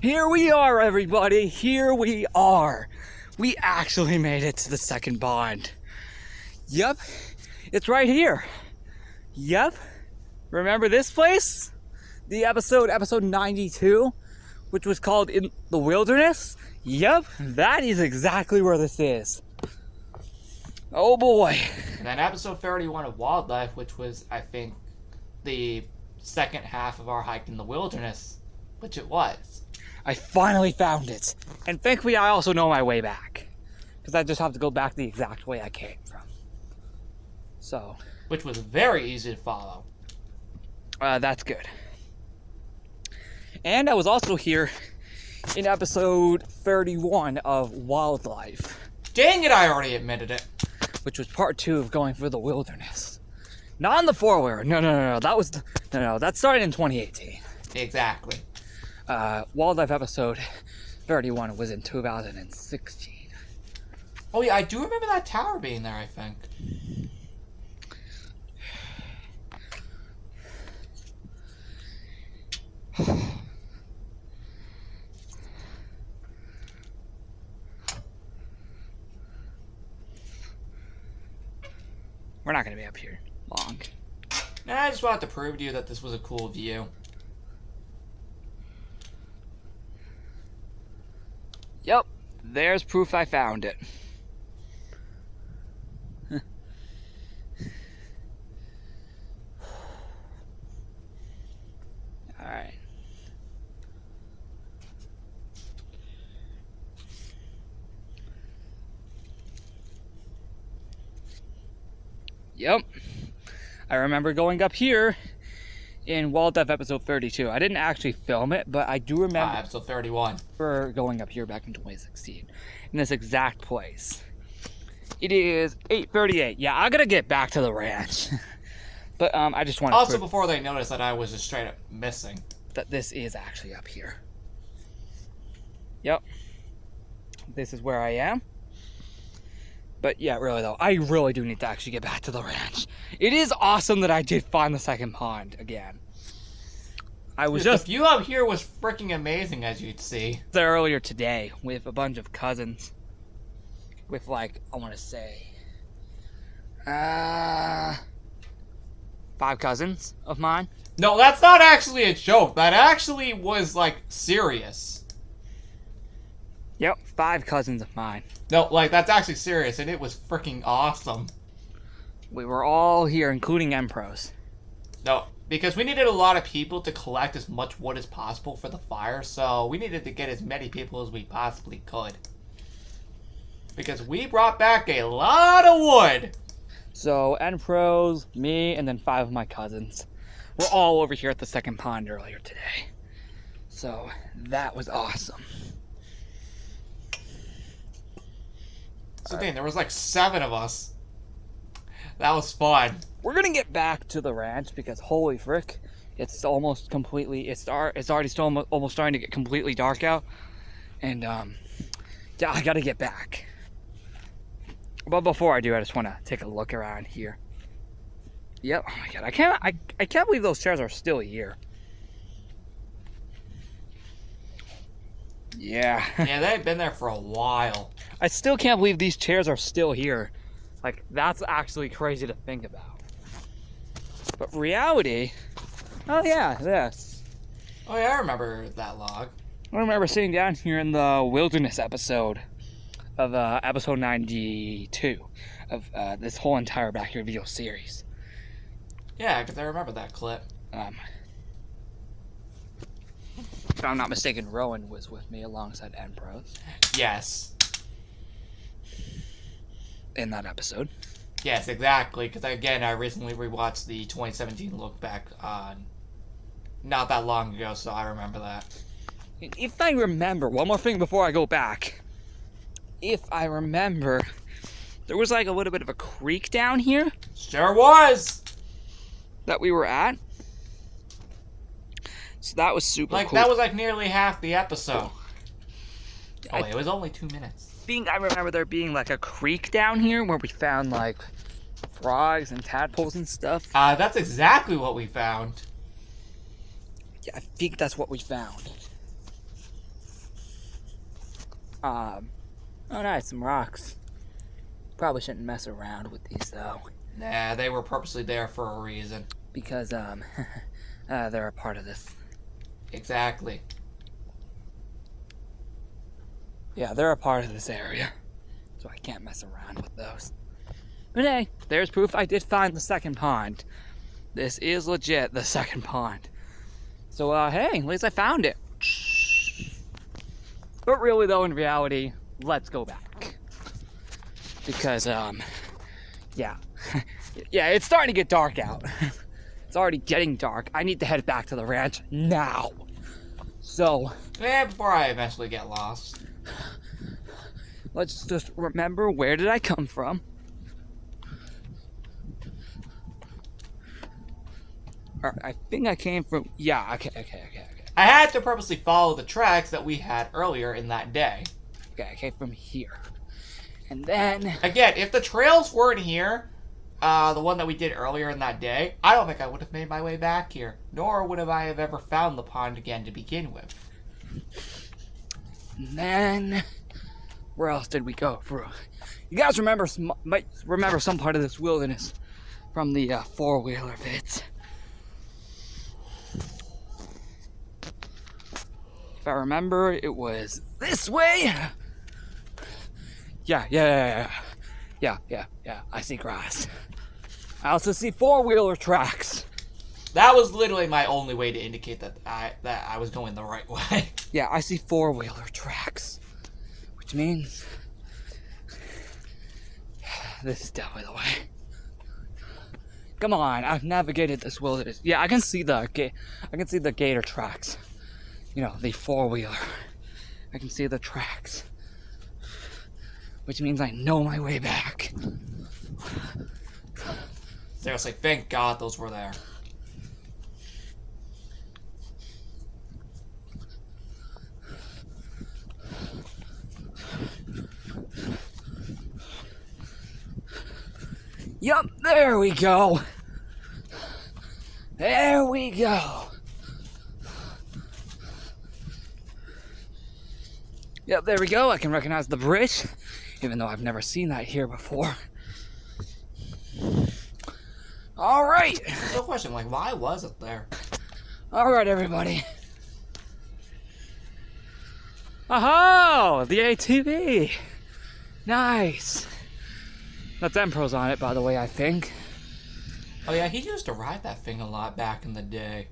Speaker 3: Here we are, everybody! Here we are! We actually made it to the second pond. Yep, it's right here. Yep. Remember this place? The episode 92, which was called In the Wilderness? Yep, that is exactly where this is. Oh boy.
Speaker 2: And then episode 31 of Wildlife, which was, I think, the second half of our hike in the wilderness, which it was.
Speaker 3: I finally found it. And thankfully I also know my way back. Because I just have to go back the exact way I came from. So.
Speaker 2: Which was very easy to follow.
Speaker 3: That's good. And I was also here in episode 31 of Wildlife.
Speaker 2: Dang it, I already admitted it.
Speaker 3: Which was part 2 of going for the wilderness. Not in the four-wheeler. No. That was... No. That started in 2018.
Speaker 2: Exactly.
Speaker 3: Wildlife episode 31 was in 2016.
Speaker 2: Oh yeah, I do remember that tower being there, I think.
Speaker 3: We're not going to be up here long.
Speaker 2: Nah, I just wanted to prove to you that this was a cool view.
Speaker 3: Yep, there's proof I found it. Alright. Yep. I remember going up here in Wildlife episode 32. I didn't actually film it, but I do remember
Speaker 2: Episode 31.
Speaker 3: going up here back in 2016 in this exact place. It is 8:38. Yeah, I gotta get back to the ranch. But I just want to
Speaker 2: Also, before they noticed that I was just straight up missing.
Speaker 3: that this is actually up here. Yep. This is where I am. But yeah, really though, I really do need to actually get back to the ranch. It is awesome that I did find the second pond again. I was
Speaker 2: The
Speaker 3: just
Speaker 2: view up here was freaking amazing, as you'd see.
Speaker 3: there earlier today with a bunch of cousins. With like, I want to say, 5 cousins of mine.
Speaker 2: No, that's not actually a joke. That actually was, like, serious.
Speaker 3: Yep, 5 cousins of mine.
Speaker 2: No, like, that's actually serious, and it was freaking awesome.
Speaker 3: We were all here, including Empros.
Speaker 2: No, because we needed a lot of people to collect as much wood as possible for the fire, so we needed to get as many people as we possibly could. Because we brought back a lot of wood.
Speaker 3: So, Empros, me, and then 5 of my cousins. We're all over here at the second pond earlier today. So, that was awesome.
Speaker 2: So dang, there was like 7 of us. That was fun.
Speaker 3: We're gonna get back to the ranch because holy frick, it's almost completely. It's already still almost starting to get completely dark out, and yeah, I gotta get back. But before I do, I just want to take a look around here. Yep. Oh my god, I can't believe those chairs are still here. Yeah.
Speaker 2: Yeah, they've been there for a while.
Speaker 3: I still can't believe these chairs are still here. Like, that's actually crazy to think about. But reality, oh yeah, this.
Speaker 2: Oh yeah, I remember that log.
Speaker 3: I remember sitting down here in the wilderness episode of episode 92 of this whole entire Backyard Video series.
Speaker 2: Yeah, because I remember that clip.
Speaker 3: If I'm not mistaken, Rowan was with me alongside Enpros
Speaker 2: Yes.
Speaker 3: in that episode.
Speaker 2: Yes, exactly. Because again, I recently rewatched the 2017 look back on not that long ago, so I remember that.
Speaker 3: If I remember, one more thing before I go back. If I remember, there was like a little bit of a creek down here
Speaker 2: Sure was.
Speaker 3: that we were at. So that was super
Speaker 2: Like
Speaker 3: cool.
Speaker 2: that was like nearly half the episode.
Speaker 3: I
Speaker 2: Oh, it was only 2 minutes.
Speaker 3: I remember there being like a creek down here where we found like frogs and tadpoles and stuff.
Speaker 2: That's exactly what we found.
Speaker 3: Yeah, I think that's what we found. Oh nice, some rocks. Probably shouldn't mess around with these though,
Speaker 2: Nah, they were purposely there for a reason.
Speaker 3: because they're a part of this.
Speaker 2: Exactly.
Speaker 3: Yeah, they're a part of this area, so I can't mess around with those. But hey, there's proof I did find the second pond. This is legit the second pond. So hey, at least I found it. But really though, in reality, let's go back. Because yeah. Yeah, it's starting to get dark out. It's already getting dark. I need to head back to the ranch now. So,
Speaker 2: Yeah, before I eventually get lost.
Speaker 3: let's just remember, where did I come from? I think I came from, yeah, okay.
Speaker 2: I had to purposely follow the tracks that we had earlier in that day.
Speaker 3: Okay, I came from here. And then,
Speaker 2: Again, if the trails weren't here, the one that we did earlier in that day, I don't think I would have made my way back here. Nor would have I have ever found the pond again to begin with.
Speaker 3: where else did we go through? You guys might remember some part of this wilderness from the four-wheeler vids. If I remember, it was this way. Yeah. I see grass. I also see four-wheeler tracks.
Speaker 2: That was literally my only way to indicate that I was going the right way.
Speaker 3: Yeah, I see four-wheeler tracks, which means this is definitely the way. Come on, I've navigated this wilderness. Yeah, I can see the gator tracks. You know, the four-wheeler. I can see the tracks, which means I know my way back.
Speaker 2: Seriously, thank God those were there.
Speaker 3: Yup, there we go. There we go. Yep, there we go. I can recognize the bridge, even though I've never seen that here before. All right.
Speaker 2: No question, like, why was it there?
Speaker 3: All right, everybody. Oh, the ATV. Nice. That's Empro's on it, by the way, I think.
Speaker 2: Oh yeah, he used to ride that thing a lot back in the day.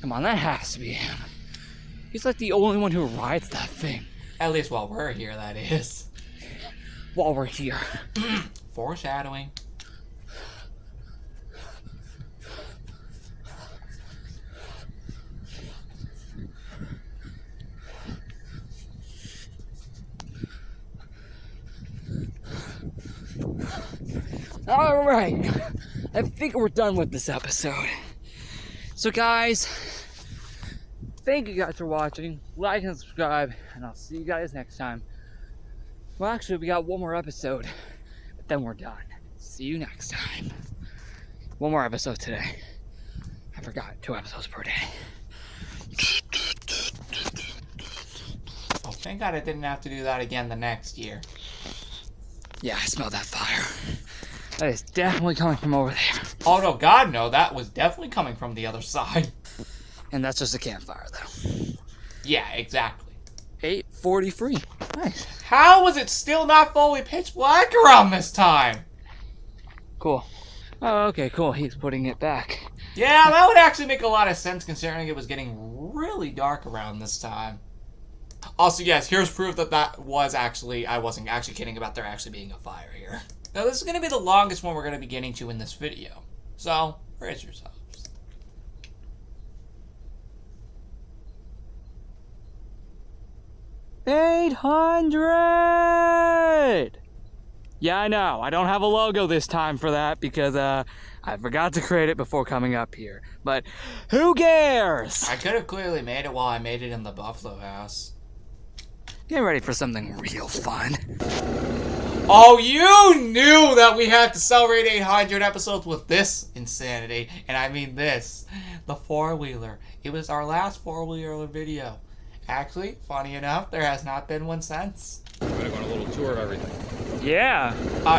Speaker 3: Come on, that has to be him. He's like the only one who rides that thing
Speaker 2: At least while we're here, that is.
Speaker 3: while we're here.
Speaker 2: Foreshadowing.
Speaker 3: Alright, I think we're done with this episode. So guys, thank you guys for watching. Like and subscribe, and I'll see you guys next time. Well, actually, we got one more episode, but then we're done. See you next time. One more episode today. I forgot, 2 episodes per day.
Speaker 2: Oh, thank God I didn't have to do that again the next year.
Speaker 3: Yeah, I smell that fire. That is definitely coming from over there.
Speaker 2: Oh no, God no, that was definitely coming from the other side.
Speaker 3: And that's just a campfire, though.
Speaker 2: Yeah, exactly.
Speaker 3: 8:43. Nice.
Speaker 2: How was it still not fully pitch black around this time?
Speaker 3: Cool. Oh, okay, cool. He's putting it back.
Speaker 2: Yeah, that would actually make a lot of sense considering it was getting really dark around this time. Also, yes, here's proof that that was actually, I wasn't actually kidding about there actually being a fire here. Now, this is going to be the longest one we're going to be getting to in this video. So, brace yourselves.
Speaker 3: 800! Yeah, I know. I don't have a logo this time for that because I forgot to create it before coming up here. But who cares?
Speaker 2: I could have clearly made it while I made it in the Buffalo House.
Speaker 3: Get ready for something real fun.
Speaker 2: Oh, you knew that we had to celebrate 800 episodes with this insanity. And I mean this. The 4-wheeler. It was our last 4-wheeler video. Actually, funny enough, there has not been one since.
Speaker 4: We're gonna go on a little tour of everything.
Speaker 3: Yeah.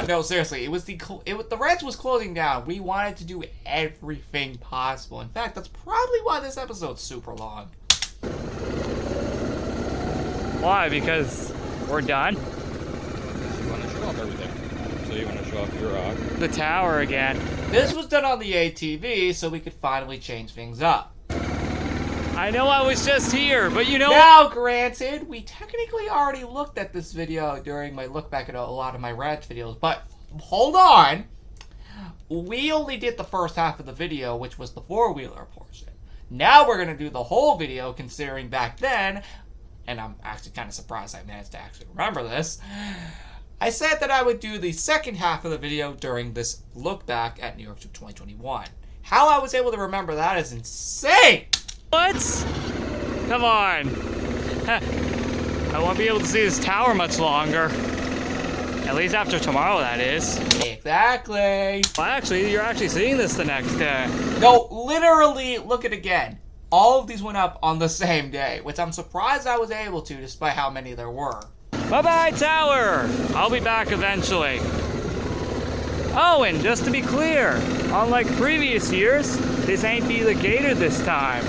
Speaker 2: No, seriously, the ranch was closing down. We wanted to do everything possible. In fact, that's probably why this episode's super long.
Speaker 3: Why? Because we're done?
Speaker 4: You wanna show off everything. So you wanna show off your
Speaker 3: The tower again.
Speaker 2: This was done on the ATV, so we could finally change things up.
Speaker 3: I know I was just here, but you know
Speaker 2: Now, granted, we technically already looked at this video during my look back at a lot of my ranch videos, but hold on. We only did the first half of the video, which was the 4-wheeler portion. Now we're going to do the whole video, considering back then, and I'm actually kind of surprised I managed to actually remember this, I said that I would do the second half of the video during this look back at New York Trip 2021. How I was able to remember that is insane!
Speaker 3: What? Come on. I won't be able to see this tower much longer. At least after tomorrow, that is.
Speaker 2: Exactly.
Speaker 3: Well, actually, you're actually seeing this the next day.
Speaker 2: No, literally, look at it again. All of these went up on the same day, which I'm surprised I was able to, despite how many there were.
Speaker 3: Bye-bye, tower. I'll be back eventually. Oh, and just to be clear, unlike previous years, this ain't be the Gator this time.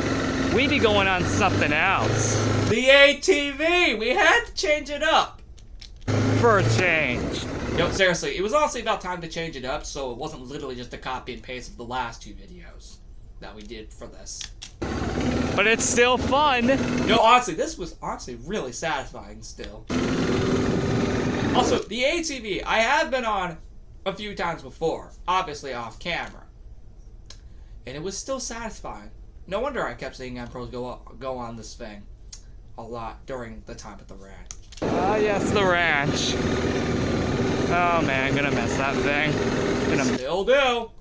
Speaker 3: We be going on something else.
Speaker 2: The ATV! We had to change it up.
Speaker 3: For a change.
Speaker 2: No, seriously, it was honestly about time to change it up, so it wasn't literally just a copy and paste of the last 2 videos that we did for this.
Speaker 3: But it's still fun.
Speaker 2: No, honestly, this was honestly really satisfying still. Also, the ATV, I have been on a few times before, obviously off camera. And it was still satisfying. No wonder I kept seeing M-Pros go on this thing a lot during the time at the ranch.
Speaker 3: Ah, yes, the ranch. Oh man, gonna miss that thing. Gonna
Speaker 2: Still do.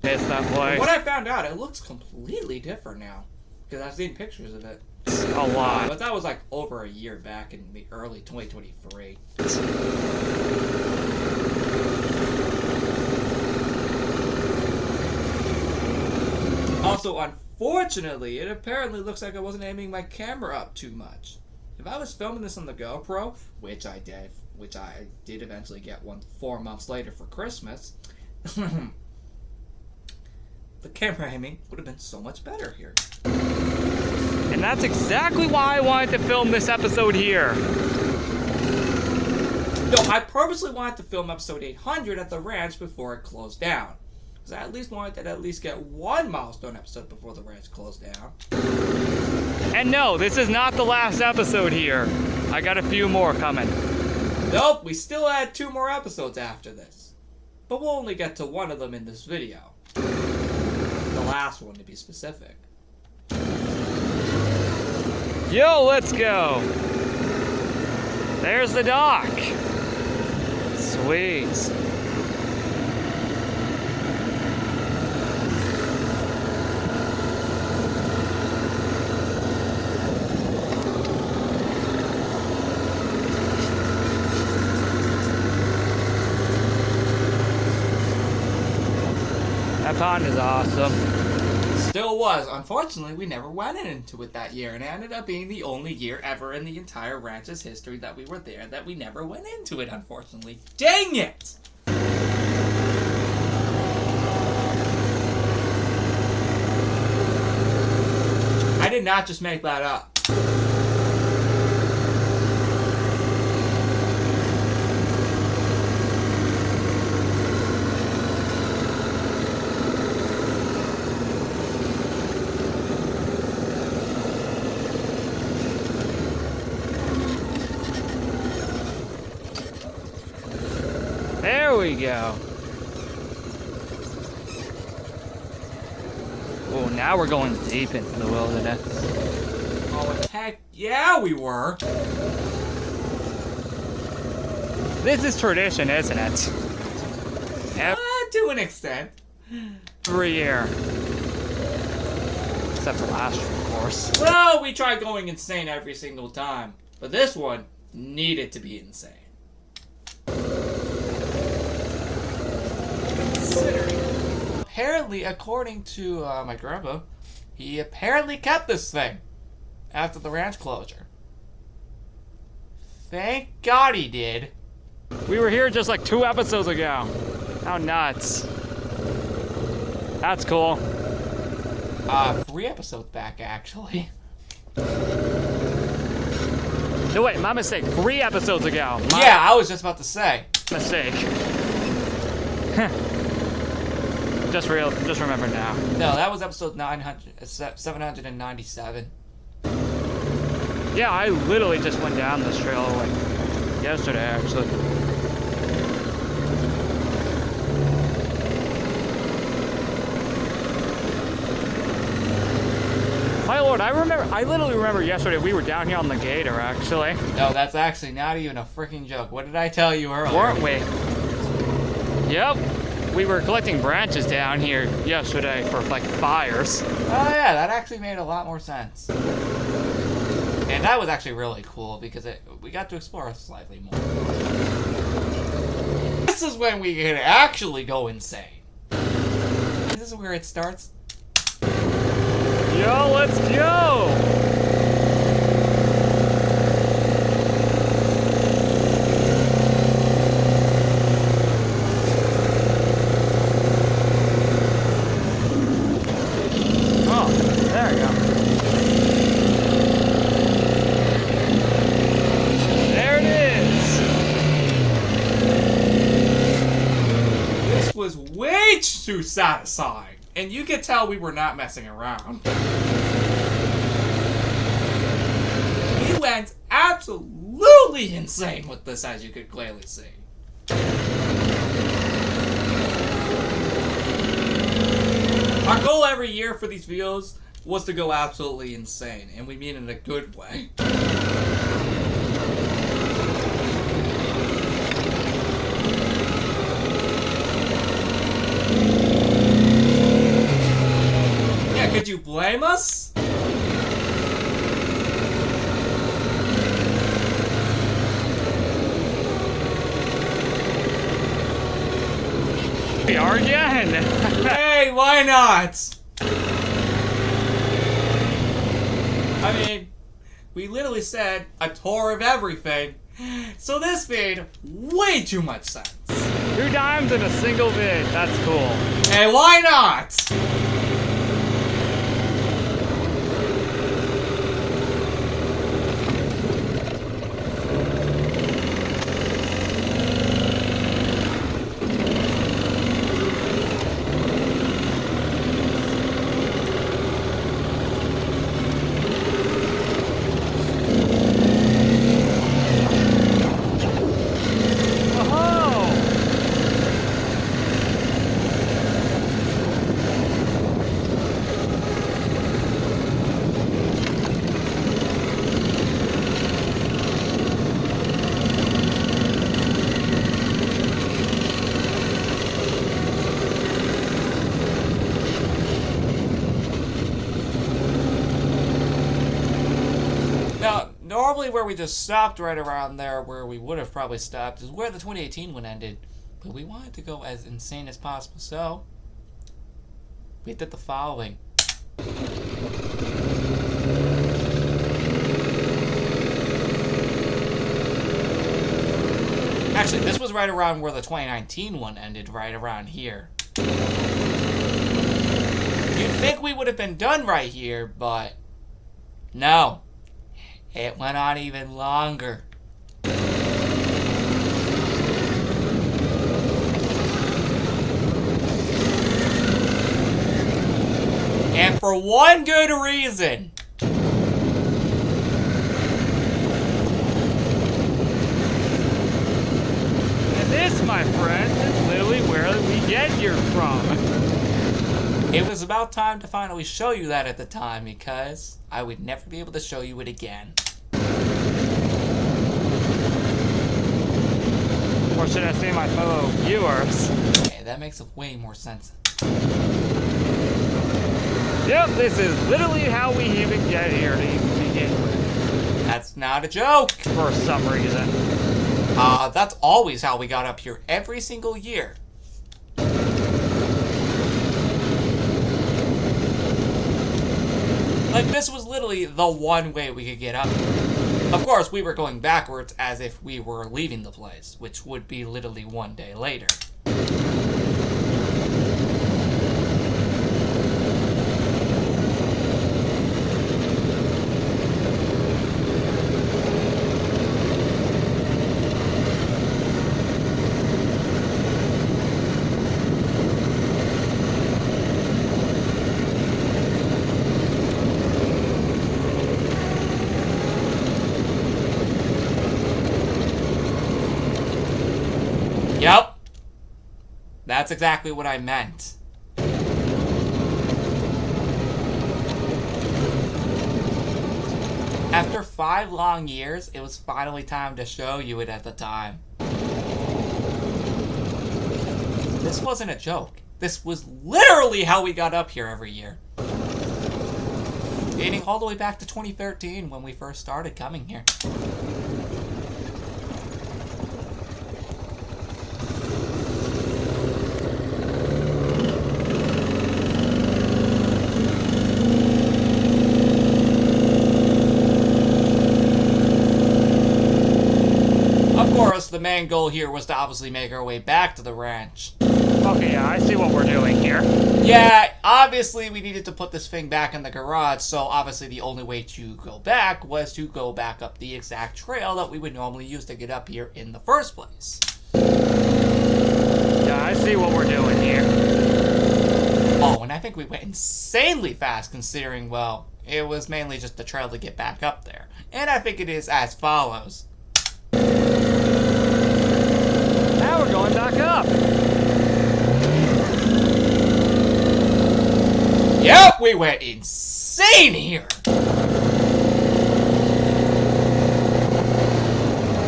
Speaker 3: miss that place.
Speaker 2: What I found out, it looks completely different now. Because I've seen pictures of it.
Speaker 3: A lot.
Speaker 2: But that was like over a year back in the early 2023. Also, unfortunately, it apparently looks like I wasn't aiming my camera up too much. If I was filming this on the GoPro, which I did eventually get one 4 months later for Christmas, the camera aiming would have been so much better here.
Speaker 3: And that's exactly why I wanted to film this episode here.
Speaker 2: No, I purposely wanted to film episode 800 at the ranch before it closed down. Because I at least wanted to at least get one milestone episode before the ranch closed down.
Speaker 3: And no, this is not the last episode here. I got a few more coming.
Speaker 2: Nope, we still had 2 more episodes after this. But we'll only get to one of them in this video. The last one, to be specific.
Speaker 3: Yo, let's go. There's the dock. Sweet. Con is awesome.
Speaker 2: Still was. Unfortunately, we never went into it that year, and it ended up being the only year ever in the entire ranch's history that we were there that we never went into it, unfortunately. Dang it! I did not just make that up.
Speaker 3: There we go. Oh, now we're going deep into the wilderness.
Speaker 2: Oh, heck yeah, we were.
Speaker 3: This is tradition, isn't it?
Speaker 2: To an extent.
Speaker 3: Every year. Except for last year, of course.
Speaker 2: Well, we tried going insane every single time, but this one needed to be insane. Apparently, according to my grandpa, he apparently kept this thing after the ranch closure. Thank God he did.
Speaker 3: We were here just like 2 episodes ago. How nuts. That's cool.
Speaker 2: 3 episodes back, actually.
Speaker 3: No, wait, my mistake. 3 episodes ago. My
Speaker 2: Yeah, I was just about to say.
Speaker 3: mistake. Just remember now.
Speaker 2: No, that was episode 797.
Speaker 3: Yeah, I literally just went down this trail like yesterday, actually. My lord, I literally remember yesterday we were down here on the gator, actually.
Speaker 2: No, that's actually not even a freaking joke. What did I tell you earlier?
Speaker 3: Weren't we? Yep. We were collecting branches down here yesterday for like fires.
Speaker 2: Oh yeah, that actually made a lot more sense. And that was actually really cool because we got to explore slightly more. This is when we can actually go insane. This is where it starts.
Speaker 3: Yo, let's go! Oh, there we go. There it is!
Speaker 2: This was way too satisfying. And you could tell we were not messing around. We went absolutely insane with this, as you could clearly see. Our goal every year for these videos was to go absolutely insane, and we mean it in a good way. Yeah, could you blame us?
Speaker 3: We are again!
Speaker 2: Hey, why not? I mean, we literally said a tour of everything, so this made way too much sense.
Speaker 3: 2 dimes in a single vid. That's cool.
Speaker 2: Hey, why not? Now, normally where we just stopped right around there where we would have probably stopped is where the 2018 one ended. But we wanted to go as insane as possible, so we did the following. Actually, this was right around where the 2019 one ended, right around here. You'd think we would have been done right here, but no. It went on even longer. And for one good reason.
Speaker 3: And this, my friends, is literally where we get here from.
Speaker 2: It was about time to finally show you that at the time, because I would never be able to show you it again.
Speaker 3: Or should I say my fellow viewers?
Speaker 2: Okay, that makes way more sense.
Speaker 3: Yep, this is literally how we even get here to even begin with.
Speaker 2: That's not a joke.
Speaker 3: For some reason.
Speaker 2: That's always how we got up here every single year. Like, this was literally the one way we could get up here. Of course, we were going backwards as if we were leaving the place, which would be literally one day later. Yep. That's exactly what I meant. After 5 long years, it was finally time to show you it at the time. This wasn't a joke. This was literally how we got up here every year. Dating all the way back to 2013 when we first started coming here. The main goal here was to obviously make our way back to the ranch.
Speaker 3: Okay, yeah, I see what we're doing here.
Speaker 2: Yeah, obviously we needed to put this thing back in the garage, so obviously the only way to go back was to go back up the exact trail that we would normally use to get up here in the first place.
Speaker 3: Yeah, I see what we're doing here.
Speaker 2: Oh, and I think we went insanely fast considering, well, it was mainly just the trail to get back up there. And I think it is as follows.
Speaker 3: Now we're going back up.
Speaker 2: Yep, we went insane here.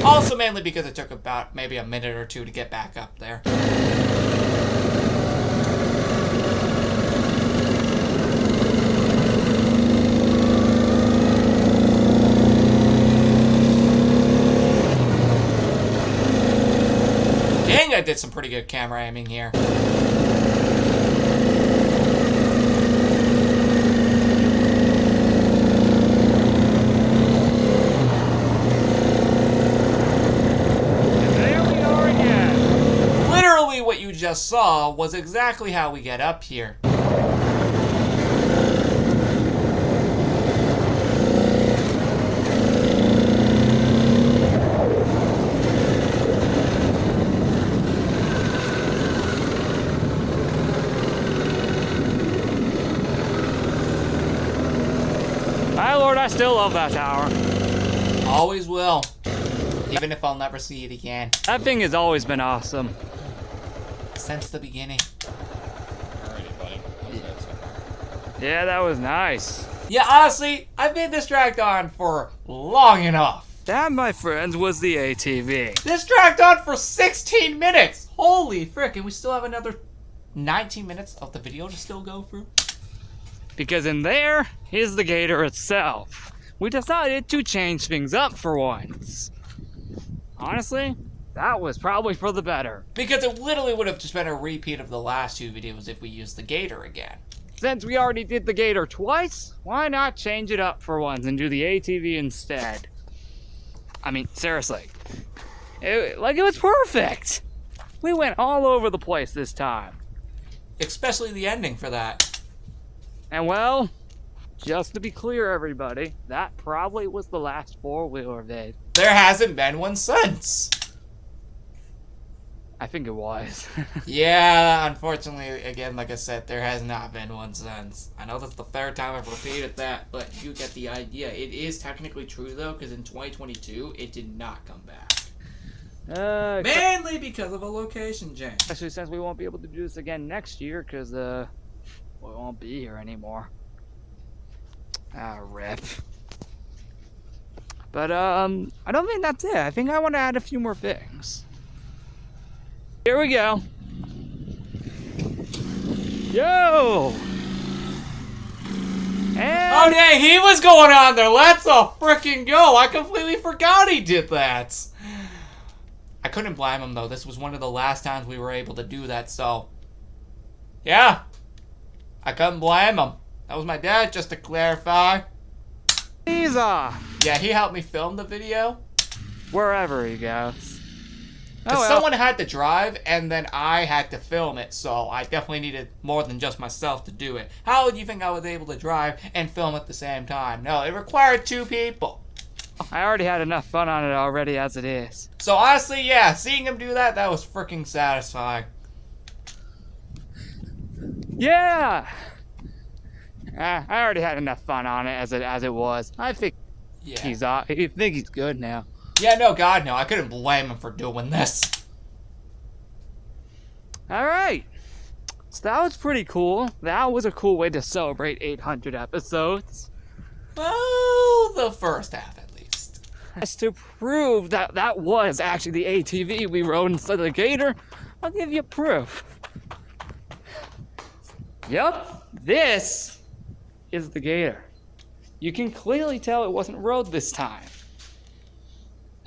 Speaker 2: Also mainly because it took about maybe a minute or two to get back up there. Dang, I did some pretty good camera aiming here. What you just saw was exactly how we get up here.
Speaker 3: My lord, I still love that tower.
Speaker 2: Always will. Even if I'll never see it again.
Speaker 3: That thing has always been awesome.
Speaker 2: Since the beginning.
Speaker 4: Alrighty, buddy. How's that so far?
Speaker 3: Yeah, that was nice.
Speaker 2: Yeah, honestly, I've been this dragged on for long enough.
Speaker 3: That, my friends, was the ATV.
Speaker 2: This dragged on for 16 minutes! Holy frick, and we still have another 19 minutes of the video to still go through?
Speaker 3: Because in there is the gator itself. We decided to change things up for once. Honestly, that was probably for the better.
Speaker 2: Because it literally would have just been a repeat of the last 2 videos if we used the gator again.
Speaker 3: since we already did the Gator twice, why not change it up for once and do the ATV instead? I mean, seriously. It was perfect. We went all over the place this time.
Speaker 2: Especially the ending for that.
Speaker 3: And well, just to be clear, everybody, that probably was the last four-wheeler vid.
Speaker 2: There hasn't been one since.
Speaker 3: I think it was.
Speaker 2: Yeah, unfortunately, again, like I said, there has not been one since. I know that's the third time I've repeated that, but you get the idea. It is technically true, though, because in 2022, it did not come back. Mainly because of a location change.
Speaker 3: Especially since we won't be able to do this again next year, because, we won't be here anymore. Rip. But, I don't think that's it. I think I want to add a few more things. Here we go. Yo! And
Speaker 2: Oh, dang, he was going on there. Let's freaking go. I completely forgot he did that. I couldn't blame him, though. This was one of the last times we were able to do that, so. Yeah. I couldn't blame him. That was my dad, just to clarify.
Speaker 3: he's off.
Speaker 2: Yeah, he helped me film the video.
Speaker 3: Wherever he goes.
Speaker 2: Because someone had to drive, and then I had to film it, so I definitely needed more than just myself to do it. How would you think I was able to drive and film at the same time? No, it required two people.
Speaker 3: I already had enough fun on it already as it is.
Speaker 2: So honestly, yeah, seeing him do that, that was freaking satisfying.
Speaker 3: Yeah! I already had enough fun on it as it was. I think
Speaker 2: Yeah.
Speaker 3: he's off. I think he's good now.
Speaker 2: Yeah, no, God, no. I couldn't blame him for doing this.
Speaker 3: Alright. So that was pretty cool. That was a cool way to celebrate 800 episodes.
Speaker 2: Well, the first half, at least.
Speaker 3: As to prove that that was actually the ATV we rode instead of the Gator, I'll give you proof. Yep, this is the Gator. You can clearly tell it wasn't rode this time.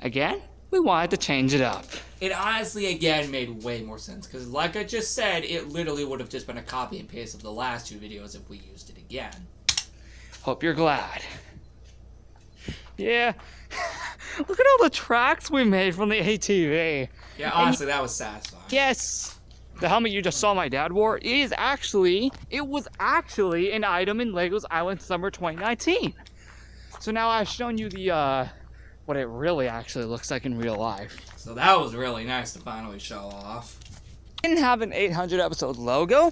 Speaker 3: Again, we wanted to change it up.
Speaker 2: It honestly, again, made way more sense. Because like I just said, it literally would have just been a copy and paste of the last two videos if we used it again.
Speaker 3: Hope you're glad. Yeah. Look at all the tracks we made from the ATV.
Speaker 2: Yeah, honestly, that was satisfying.
Speaker 3: Yes. The helmet you just saw my dad wore was actually an item in LEGO's Island Summer 2019. So now I've shown you the, what it really actually looks like in real life.
Speaker 2: So that was really nice to finally show off.
Speaker 3: Didn't have an 800 episode logo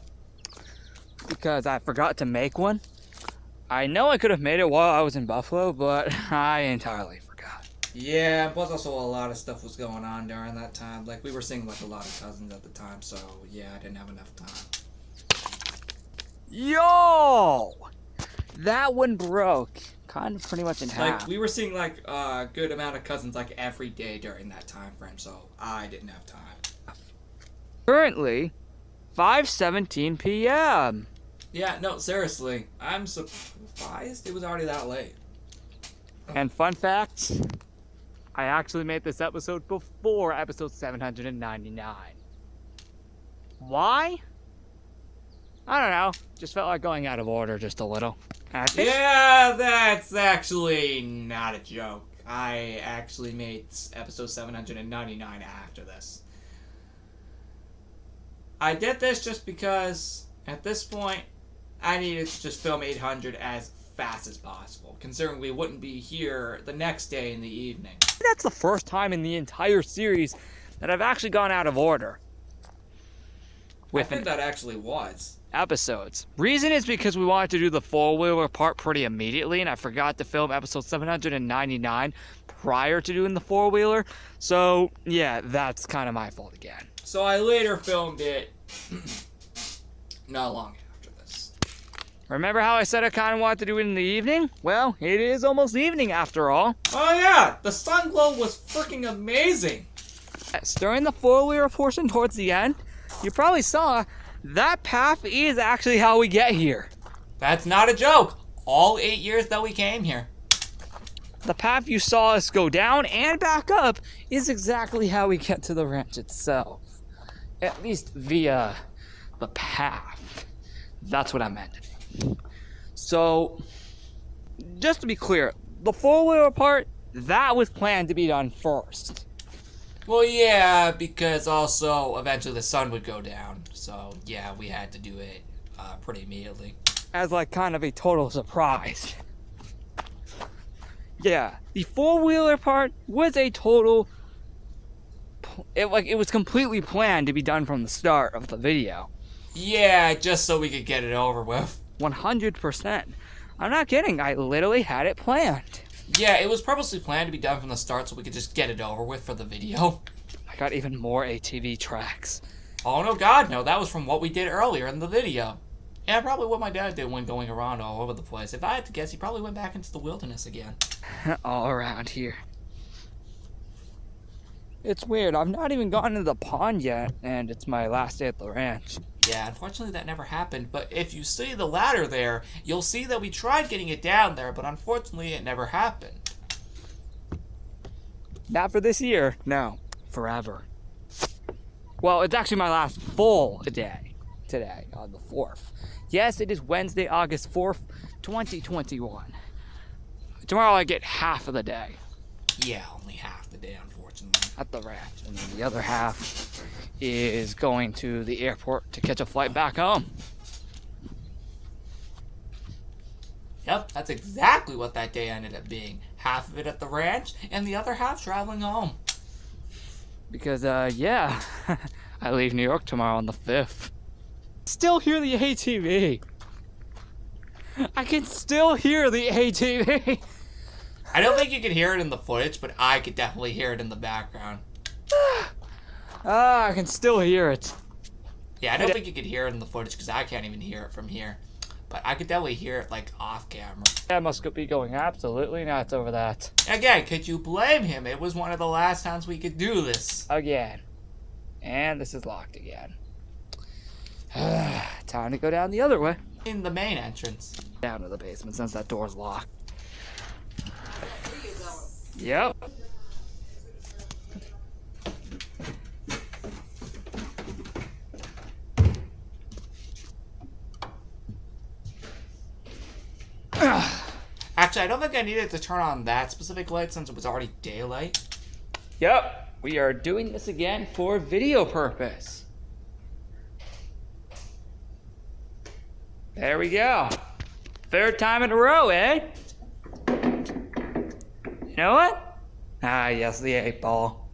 Speaker 3: because I forgot to make one. I know I could have made it while I was in Buffalo, but I entirely forgot.
Speaker 2: Yeah, plus also a lot of stuff was going on during that time. Like, we were seeing, like, a lot of cousins at the time, so, yeah, I didn't have enough time.
Speaker 3: Yo! That one broke. Kind of pretty much in half.
Speaker 2: Like, we were seeing, like, a good amount of cousins, like, every day during that time frame, so I didn't have time.
Speaker 3: Currently, 5:17 p.m.
Speaker 2: Yeah, no, seriously. I'm surprised it was already that late.
Speaker 3: And fun fact, I actually made this episode before episode 799. Why? I don't know. Just felt like going out of order just a little.
Speaker 2: Yeah, that's actually not a joke. I actually made episode 799 after this. I did this just because, at this point, I needed to just film 800 as fast as possible, considering we wouldn't be here the next day in the evening.
Speaker 3: That's the first time in the entire series that I've actually gone out of order
Speaker 2: I think that actually was.
Speaker 3: episodes. Reason is because we wanted to do the four-wheeler part pretty immediately, and I forgot to film episode 799 prior to doing the four-wheeler. So, yeah, that's kind of my fault again.
Speaker 2: So I later filmed it not long after this.
Speaker 3: Remember how I said I kind of wanted to do it in the evening? Well, it is almost evening after all.
Speaker 2: Oh yeah, the sun glow was freaking amazing.
Speaker 3: Yes, during the four-wheeler portion towards the end, you probably saw that path is actually how we get here.
Speaker 2: That's not a joke. All 8 years that we came here.
Speaker 3: The path you saw us go down and back up is exactly how we get to the ranch itself. At least via the path. That's what I meant. So, just to be clear, the four-wheeler part, that was planned to be done first.
Speaker 2: Well, yeah, because also eventually the sun would go down. So, yeah, we had to do it pretty immediately.
Speaker 3: As like kind of a total surprise. Yeah, the four-wheeler part was a total... It was completely planned to be done from the start of the video.
Speaker 2: Yeah, just so we could get it over with.
Speaker 3: 100%. I'm not kidding, I literally had it planned.
Speaker 2: Yeah, it was purposely planned to be done from the start so we could just get it over with for the video.
Speaker 3: I got even more ATV tracks.
Speaker 2: Oh, no, God, no. That was from what we did earlier in the video. Yeah, probably what my dad did when going around all over the place. If I had to guess, he probably went back into the wilderness again.
Speaker 3: All around here. It's weird, I've not even gotten to the pond yet, and it's my last day at the ranch.
Speaker 2: Yeah, unfortunately that never happened, but if you see the ladder there, you'll see that we tried getting it down there, but unfortunately it never happened.
Speaker 3: Not for this year, no. Forever. Well, it's actually my last full day today, on the 4th. Yes, it is Wednesday, August 4th, 2021. Tomorrow I get half of the day
Speaker 2: Yeah, only half the day, unfortunately.
Speaker 3: at the ranch, and then the other half is going to the airport to catch a flight back home.
Speaker 2: Yep, that's exactly what that day ended up being. Half of it at the ranch, and the other half traveling home.
Speaker 3: Because, yeah, I leave New York tomorrow on the 5th. Still hear the ATV. I can still hear the ATV.
Speaker 2: I don't think you could hear it in the footage, but I could definitely hear it in the background.
Speaker 3: I can still hear it.
Speaker 2: Yeah, I don't think you could hear it in the footage because I can't even hear it from here. But I could definitely hear it, like, off camera.
Speaker 3: I must be going absolutely nuts over that.
Speaker 2: Again, could you blame him? It was one of the last times we could do this.
Speaker 3: Again. And this is locked again. Time to go down the other way.
Speaker 2: In the main entrance.
Speaker 3: Down to the basement since that door's locked. Yep.
Speaker 2: Actually, I don't think I needed to turn on that specific light since it was already daylight.
Speaker 3: Yep. We are doing this again for video purpose. There we go. Third time in a row, eh? You know what? Ah, yes, the 8-ball.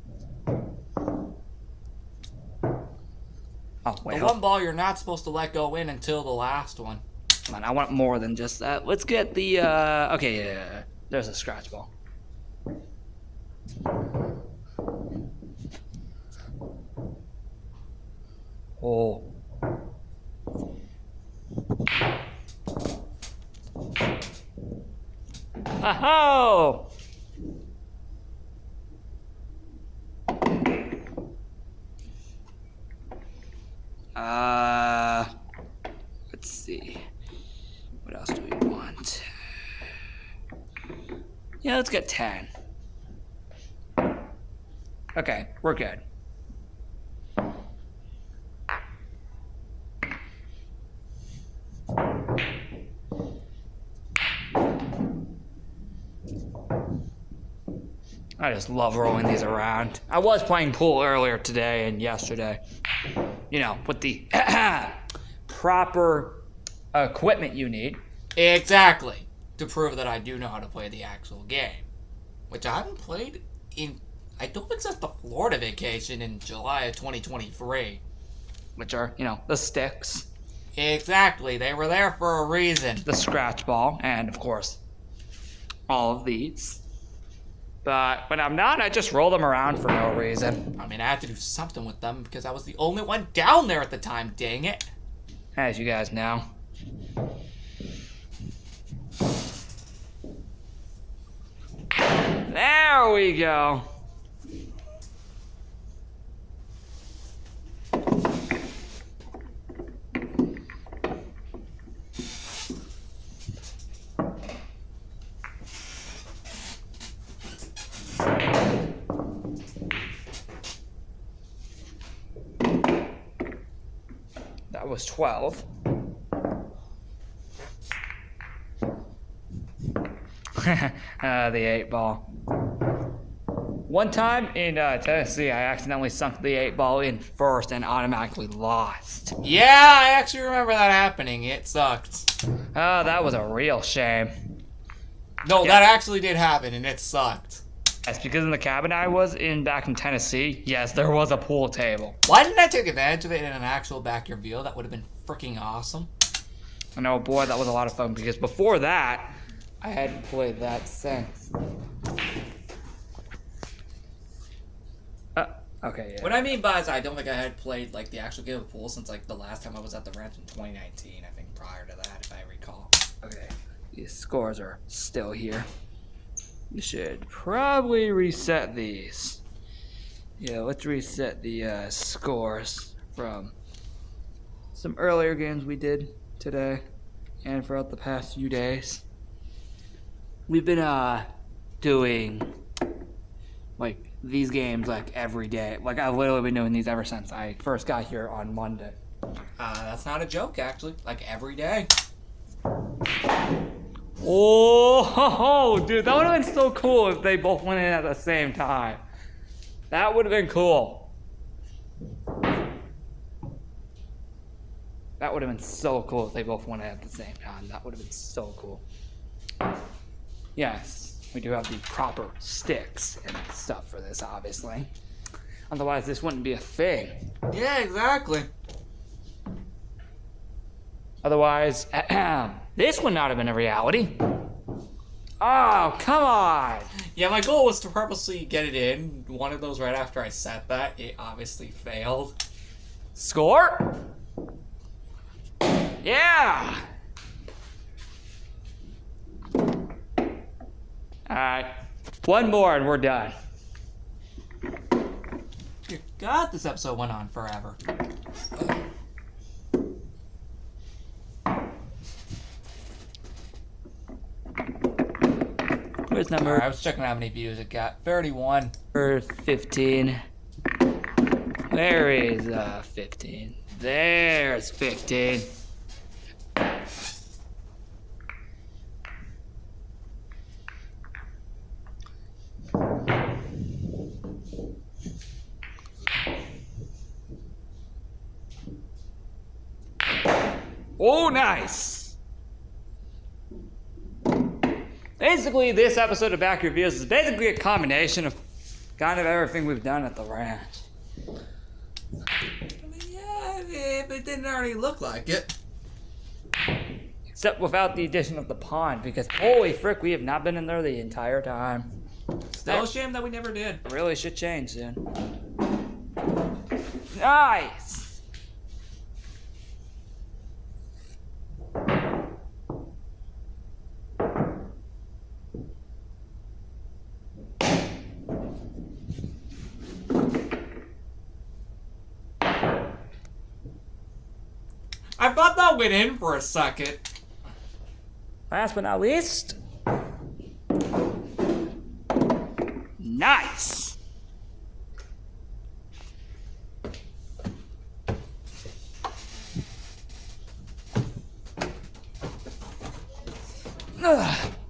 Speaker 3: Oh, wait.
Speaker 2: The one ball you're not supposed to let go in until the last one.
Speaker 3: Come on, I want more than just that. Let's get the, okay, yeah. There's a scratch ball. Oh. Oh! Let's see. What else do we want? Yeah, let's get 10. Okay, we're good. I just love rolling these around. I was playing pool earlier today and yesterday. You know, with the proper equipment you need.
Speaker 2: Exactly. To prove that I do know how to play the actual game. Which I haven't played in, I don't think since the Florida vacation in July of 2023.
Speaker 3: Which are, you know, the sticks,
Speaker 2: Exactly. They were there for a reason.
Speaker 3: the scratch ball, and of course, all of these. But when I'm not, I just roll them around for no reason.
Speaker 2: I mean, I had to do something with them because I was the only one down there at the time, dang it.
Speaker 3: As you guys know. There we go. That was 12. The 8-ball. One time in Tennessee, I accidentally sunk the 8-ball in first and automatically lost.
Speaker 2: Yeah, I actually remember that happening. It sucked.
Speaker 3: Oh, that was a real shame.
Speaker 2: No,
Speaker 3: Yeah.
Speaker 2: that actually did happen, and it sucked.
Speaker 3: That's because in the cabin I was in back in Tennessee, yes, there was a pool table.
Speaker 2: Why didn't I take advantage of it in an actual backyard reveal? That would have been freaking awesome.
Speaker 3: I know, boy, that was a lot of fun because before that, I hadn't played that since. Okay, yeah.
Speaker 2: What I mean by is I don't think I had played like the actual game of pool since like the last time I was at the ranch in 2019. I think prior to that, if I recall.
Speaker 3: Okay, these scores are still here. You should probably reset these. Yeah, let's reset the scores from some earlier games we did today and throughout the past few days. We've been doing like these games like every day. Like I've literally been doing these ever since I first got here on Monday.
Speaker 2: That's not a joke, actually. Like every day.
Speaker 3: Oh, dude, that would have been so cool if they both went in at the same time. That would have been cool. That would have been so cool if they both went in at the same time. That would have been so cool. Yes, we do have the proper sticks and stuff for this, obviously. Otherwise, this wouldn't be a thing.
Speaker 2: Yeah, exactly.
Speaker 3: Otherwise, this would not have been a reality. Oh, come on.
Speaker 2: Yeah, my goal was to purposely get it in. One of those right after I set that. It obviously failed.
Speaker 3: Score? Yeah. Alright. One more and we're done.
Speaker 2: Dear God, this episode went on forever.
Speaker 3: Where's
Speaker 2: Alright, I
Speaker 3: number
Speaker 2: was checking how many views it got. 31.
Speaker 3: 15? Where is 15? There's 15. Oh, nice! Basically, this episode of Back Reviews is basically a combination of kind of everything we've done at the ranch.
Speaker 2: I mean, yeah, it didn't already look like it.
Speaker 3: Except without the addition of the pond, because holy frick, we have not been in there the entire time.
Speaker 2: Still a shame that we never did.
Speaker 3: Really should change soon. Nice!
Speaker 2: I thought that went in for a second.
Speaker 3: Last but not least, nice!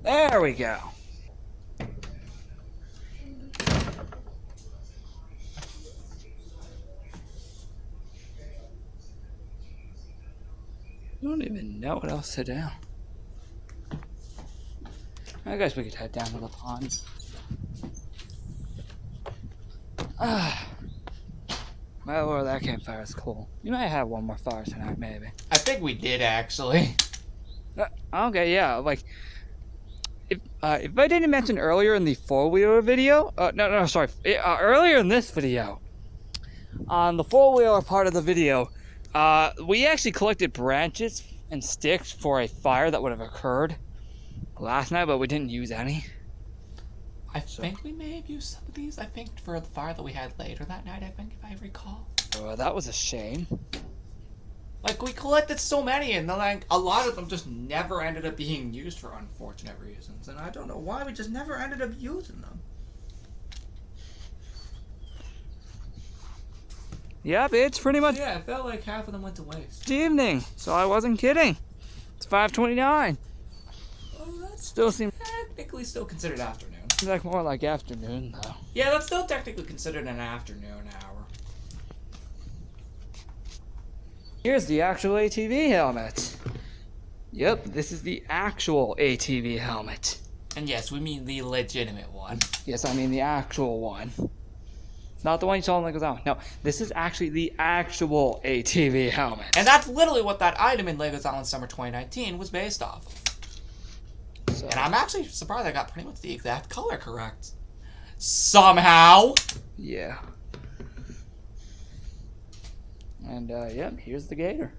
Speaker 3: There we go. I don't even know what else to do. I guess we could head down to the pond. Well, that campfire is cool. You might have one more fire tonight, maybe.
Speaker 2: I think we did, actually.
Speaker 3: Okay, yeah, like, if I didn't mention earlier in the four-wheeler video, earlier in this video, on the four-wheeler part of the video, we actually collected branches and sticks for a fire that would have occurred last night, but we didn't use any.
Speaker 2: I think we may have used some of these. I think for the fire that we had later that night, I think, if I recall.
Speaker 3: That was a shame.
Speaker 2: Like, we collected so many, and then, like, a lot of them just never ended up being used for unfortunate reasons. And I don't know why, we just never ended up using them.
Speaker 3: Yep, it's pretty much
Speaker 2: Yeah, it felt like half of them went to waste.
Speaker 3: evening, so I wasn't kidding. It's 5:29.
Speaker 2: Oh, that's
Speaker 3: Still seems
Speaker 2: Technically still considered afternoon.
Speaker 3: like more like afternoon, though.
Speaker 2: Yeah, that's still technically considered an afternoon hour.
Speaker 3: Here's the actual ATV helmet. Yep, this is the actual ATV helmet.
Speaker 2: And yes, we mean the legitimate one.
Speaker 3: Yes, I mean the actual one. Not the one you saw in Lego Town. No, this is actually the actual ATV helmet.
Speaker 2: And that's literally what that item in LEGO Island Summer 2019 was based off of.
Speaker 3: So,
Speaker 2: And I'm actually surprised I got pretty much the exact color correct. Somehow!
Speaker 3: yeah. And, yep, here's the gator.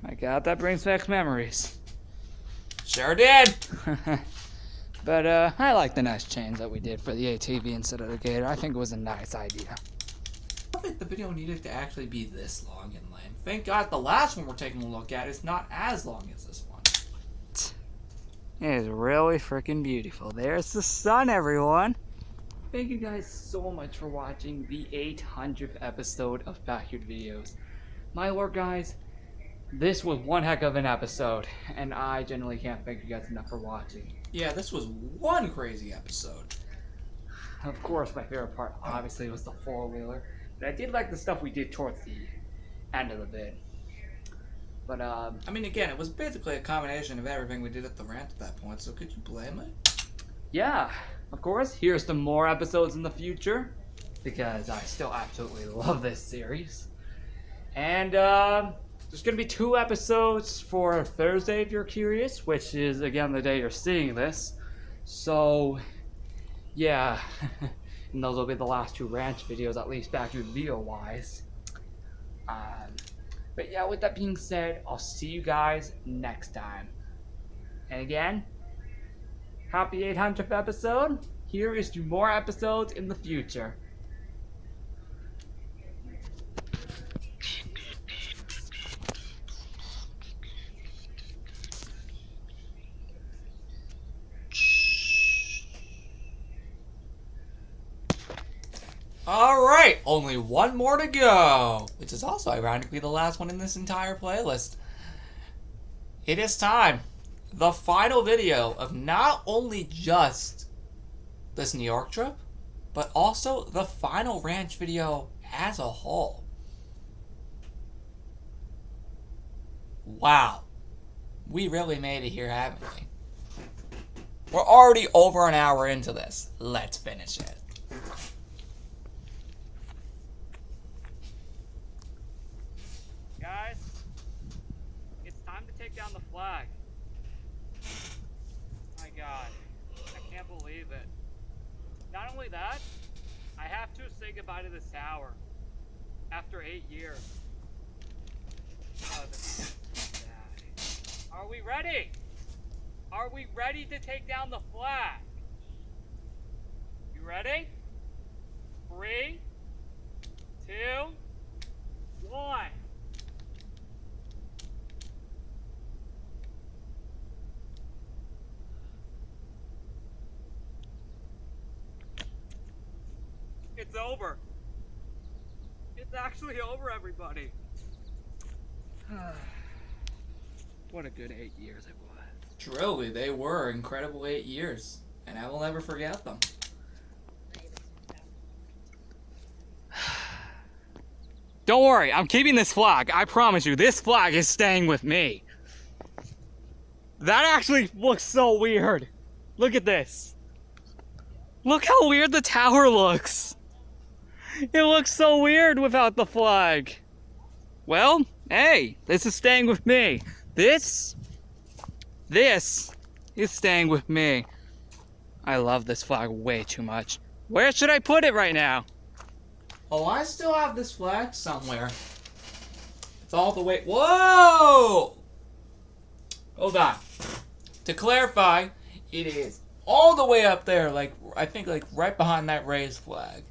Speaker 3: My god, that brings back memories.
Speaker 2: Sure did!
Speaker 3: But, I like the nice chains that we did for the ATV instead of the gator. I think it was a nice idea.
Speaker 2: I don't think the video needed to actually be this long in length. Thank God the last one we're taking a look at is not as long as this one.
Speaker 3: It is really freaking beautiful. There's the sun, everyone. Thank you guys so much for watching the 800th episode of Backyard Videos. My lord, guys, this was one heck of an episode, and I generally can't thank you guys enough for watching.
Speaker 2: Yeah, this was one crazy episode.
Speaker 3: Of course, my favorite part, obviously, was the four-wheeler. But I did like the stuff we did towards the end of the vid. But,
Speaker 2: I mean, again, it was basically a combination of everything we did at the rant at that point, so could you blame it?
Speaker 3: yeah, of course, here's some more episodes in the future, because I still absolutely love this series. And, there's going to be 2 episodes for Thursday, if you're curious, which is, again, the day you're seeing this. So, yeah, and those will be the last 2 ranch videos, at least back to video-wise. But yeah, with that being said, I'll see you guys next time. And again, happy 800th episode. Here is to more episodes in the future.
Speaker 2: Alright, only one more to go. Which is also ironically the last one in this entire playlist. It is time. The final video of not only just this New York trip, but also the final ranch video as a whole. Wow. We really made it here, haven't we? We're already over an hour into this. Let's finish it.
Speaker 3: Guys, it's time to take down the flag. My god, I can't believe it. Not only that, I have to say goodbye to this tower. After 8 years. Oh, this is sad. Are we ready? Are we ready to take down the flag? You ready? 3, 2, 1. It's over. It's actually over, everybody. What a good 8 years it was.
Speaker 2: Truly, they were incredible 8 years, and I will never forget them.
Speaker 3: Don't worry, I'm keeping this flag. I promise you, this flag is staying with me. That actually looks so weird. Look at this. Look how weird the tower looks. It looks so weird without the flag. Well, hey, this is staying with me. This is staying with me. I love this flag way too much. Where should I put it right now?
Speaker 2: Oh, I still have this flag somewhere. It's all the way... Whoa! Hold on. To clarify, it is all the way up there, like, I think, like, right behind that raised flag.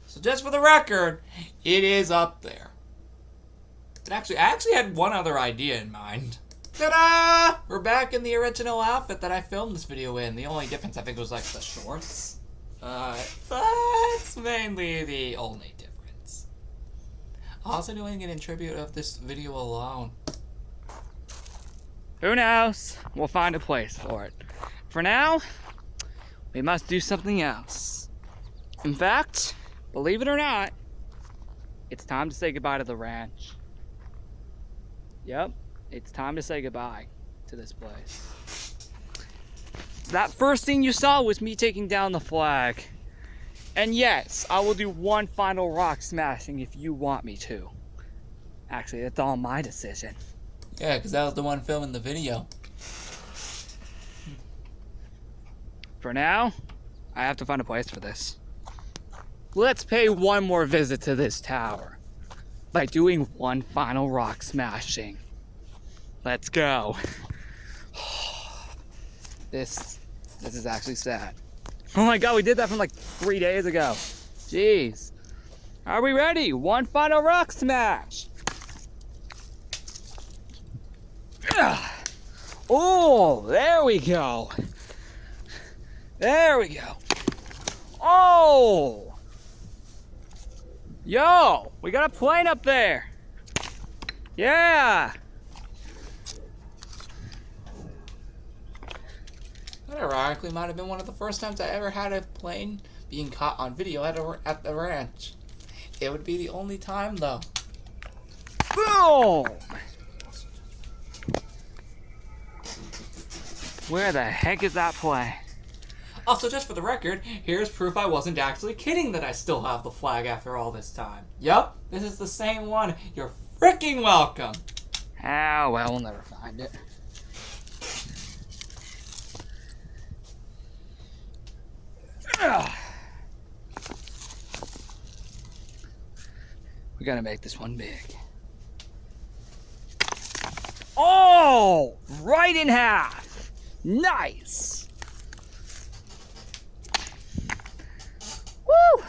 Speaker 2: So just for the record, it is up there. I actually had one other idea in mind. Ta-da! We're back in the original outfit that I filmed this video in. The only difference, I think, was, like, the shorts. That's mainly the only difference. Also doing it in tribute of this video alone.
Speaker 3: Who knows? We'll find a place for it. For now, we must do something else. In fact, believe it or not, it's time to say goodbye to the ranch. Yep, it's time to say goodbye to this place. That first thing you saw was me taking down the flag. And yes, I will do one final rock smashing if you want me to. Actually, that's all my decision.
Speaker 2: Yeah, because that was the one filming the video.
Speaker 3: For now, I have to find a place for this. Let's pay one more visit to this tower by doing one final rock smashing. Let's go. This is actually sad. Oh my god, we did that from like 3 days ago. Jeez. Are we ready? One final rock smash. Oh, there we go. There we go. Oh! Yo, we got a plane up there. Yeah.
Speaker 2: That ironically might have been one of the first times I ever had a plane being caught on video at the ranch. It would be the only time though.
Speaker 3: Boom! Where the heck is that plane?
Speaker 2: Also, just for the record, here's proof I wasn't actually kidding that I still have the flag after all this time. Yup, this is the same one. You're freaking welcome.
Speaker 3: Ah, well, we'll never find it. We gotta make this one big. Oh! Right in half! Nice! Woo!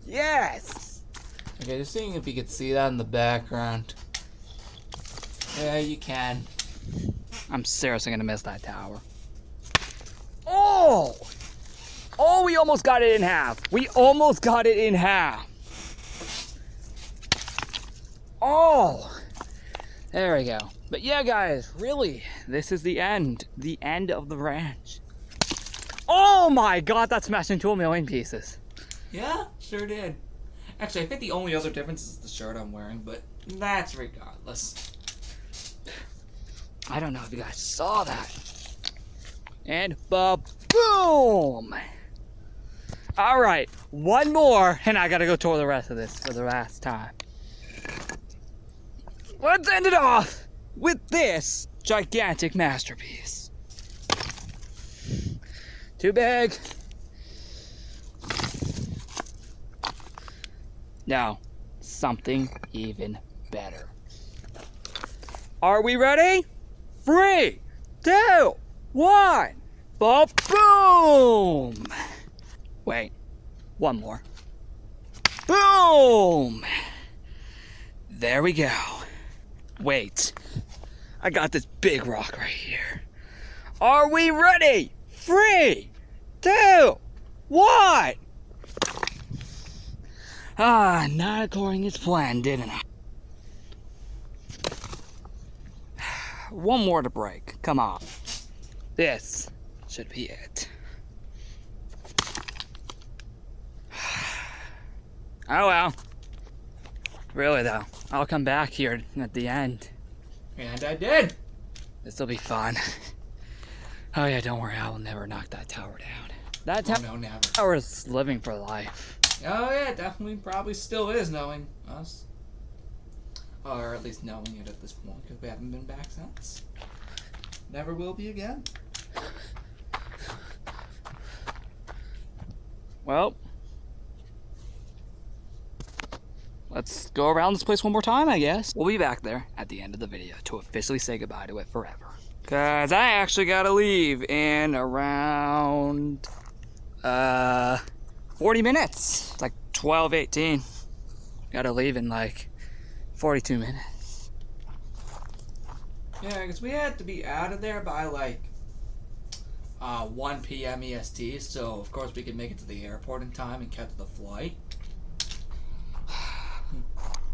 Speaker 3: Yes!
Speaker 2: Okay, just seeing if you could see that in the background. Yeah, you can.
Speaker 3: I'm seriously gonna miss that tower. Oh! Oh, we almost got it in half. We almost got it in half. Oh! There we go. But yeah, guys, really, this is the end. The end of the ranch. Oh my god, that smashed into 1,000,000 pieces.
Speaker 2: Yeah, sure did. Actually, I think the only other difference is the shirt I'm wearing, but that's regardless.
Speaker 3: I don't know if you guys saw that. And ba-boom! All right, one more, and I gotta go tour the rest of this for the last time. Let's end it off with this gigantic masterpiece. Too big. No, something even better. Are we ready? 3, 2, 1. Ba-boom! Wait, one more. Boom! There we go. Wait, I got this big rock right here. Are we ready? 3, 2, 1. Ah, not according to plan, didn't I? One more to break. Come on. This should be it. Oh well. Really though, I'll come back here at the end.
Speaker 2: And I did.
Speaker 3: This'll be fun. Oh yeah, don't worry, I will never knock that tower down. That
Speaker 2: Oh no, never.
Speaker 3: tower is living for life.
Speaker 2: Oh yeah, definitely probably still is knowing us. Or at least knowing it at this point, because we haven't been back since. Never will be again.
Speaker 3: Well, let's go around this place one more time, I guess. We'll be back there at the end of the video to officially say goodbye to it forever. Cause I actually gotta leave in around 40 minutes. It's like 12:18. Gotta leave in like 42 minutes.
Speaker 2: Yeah, because we had to be out of there by like 1 p.m. EST, so of course we could make it to the airport in time and catch the flight.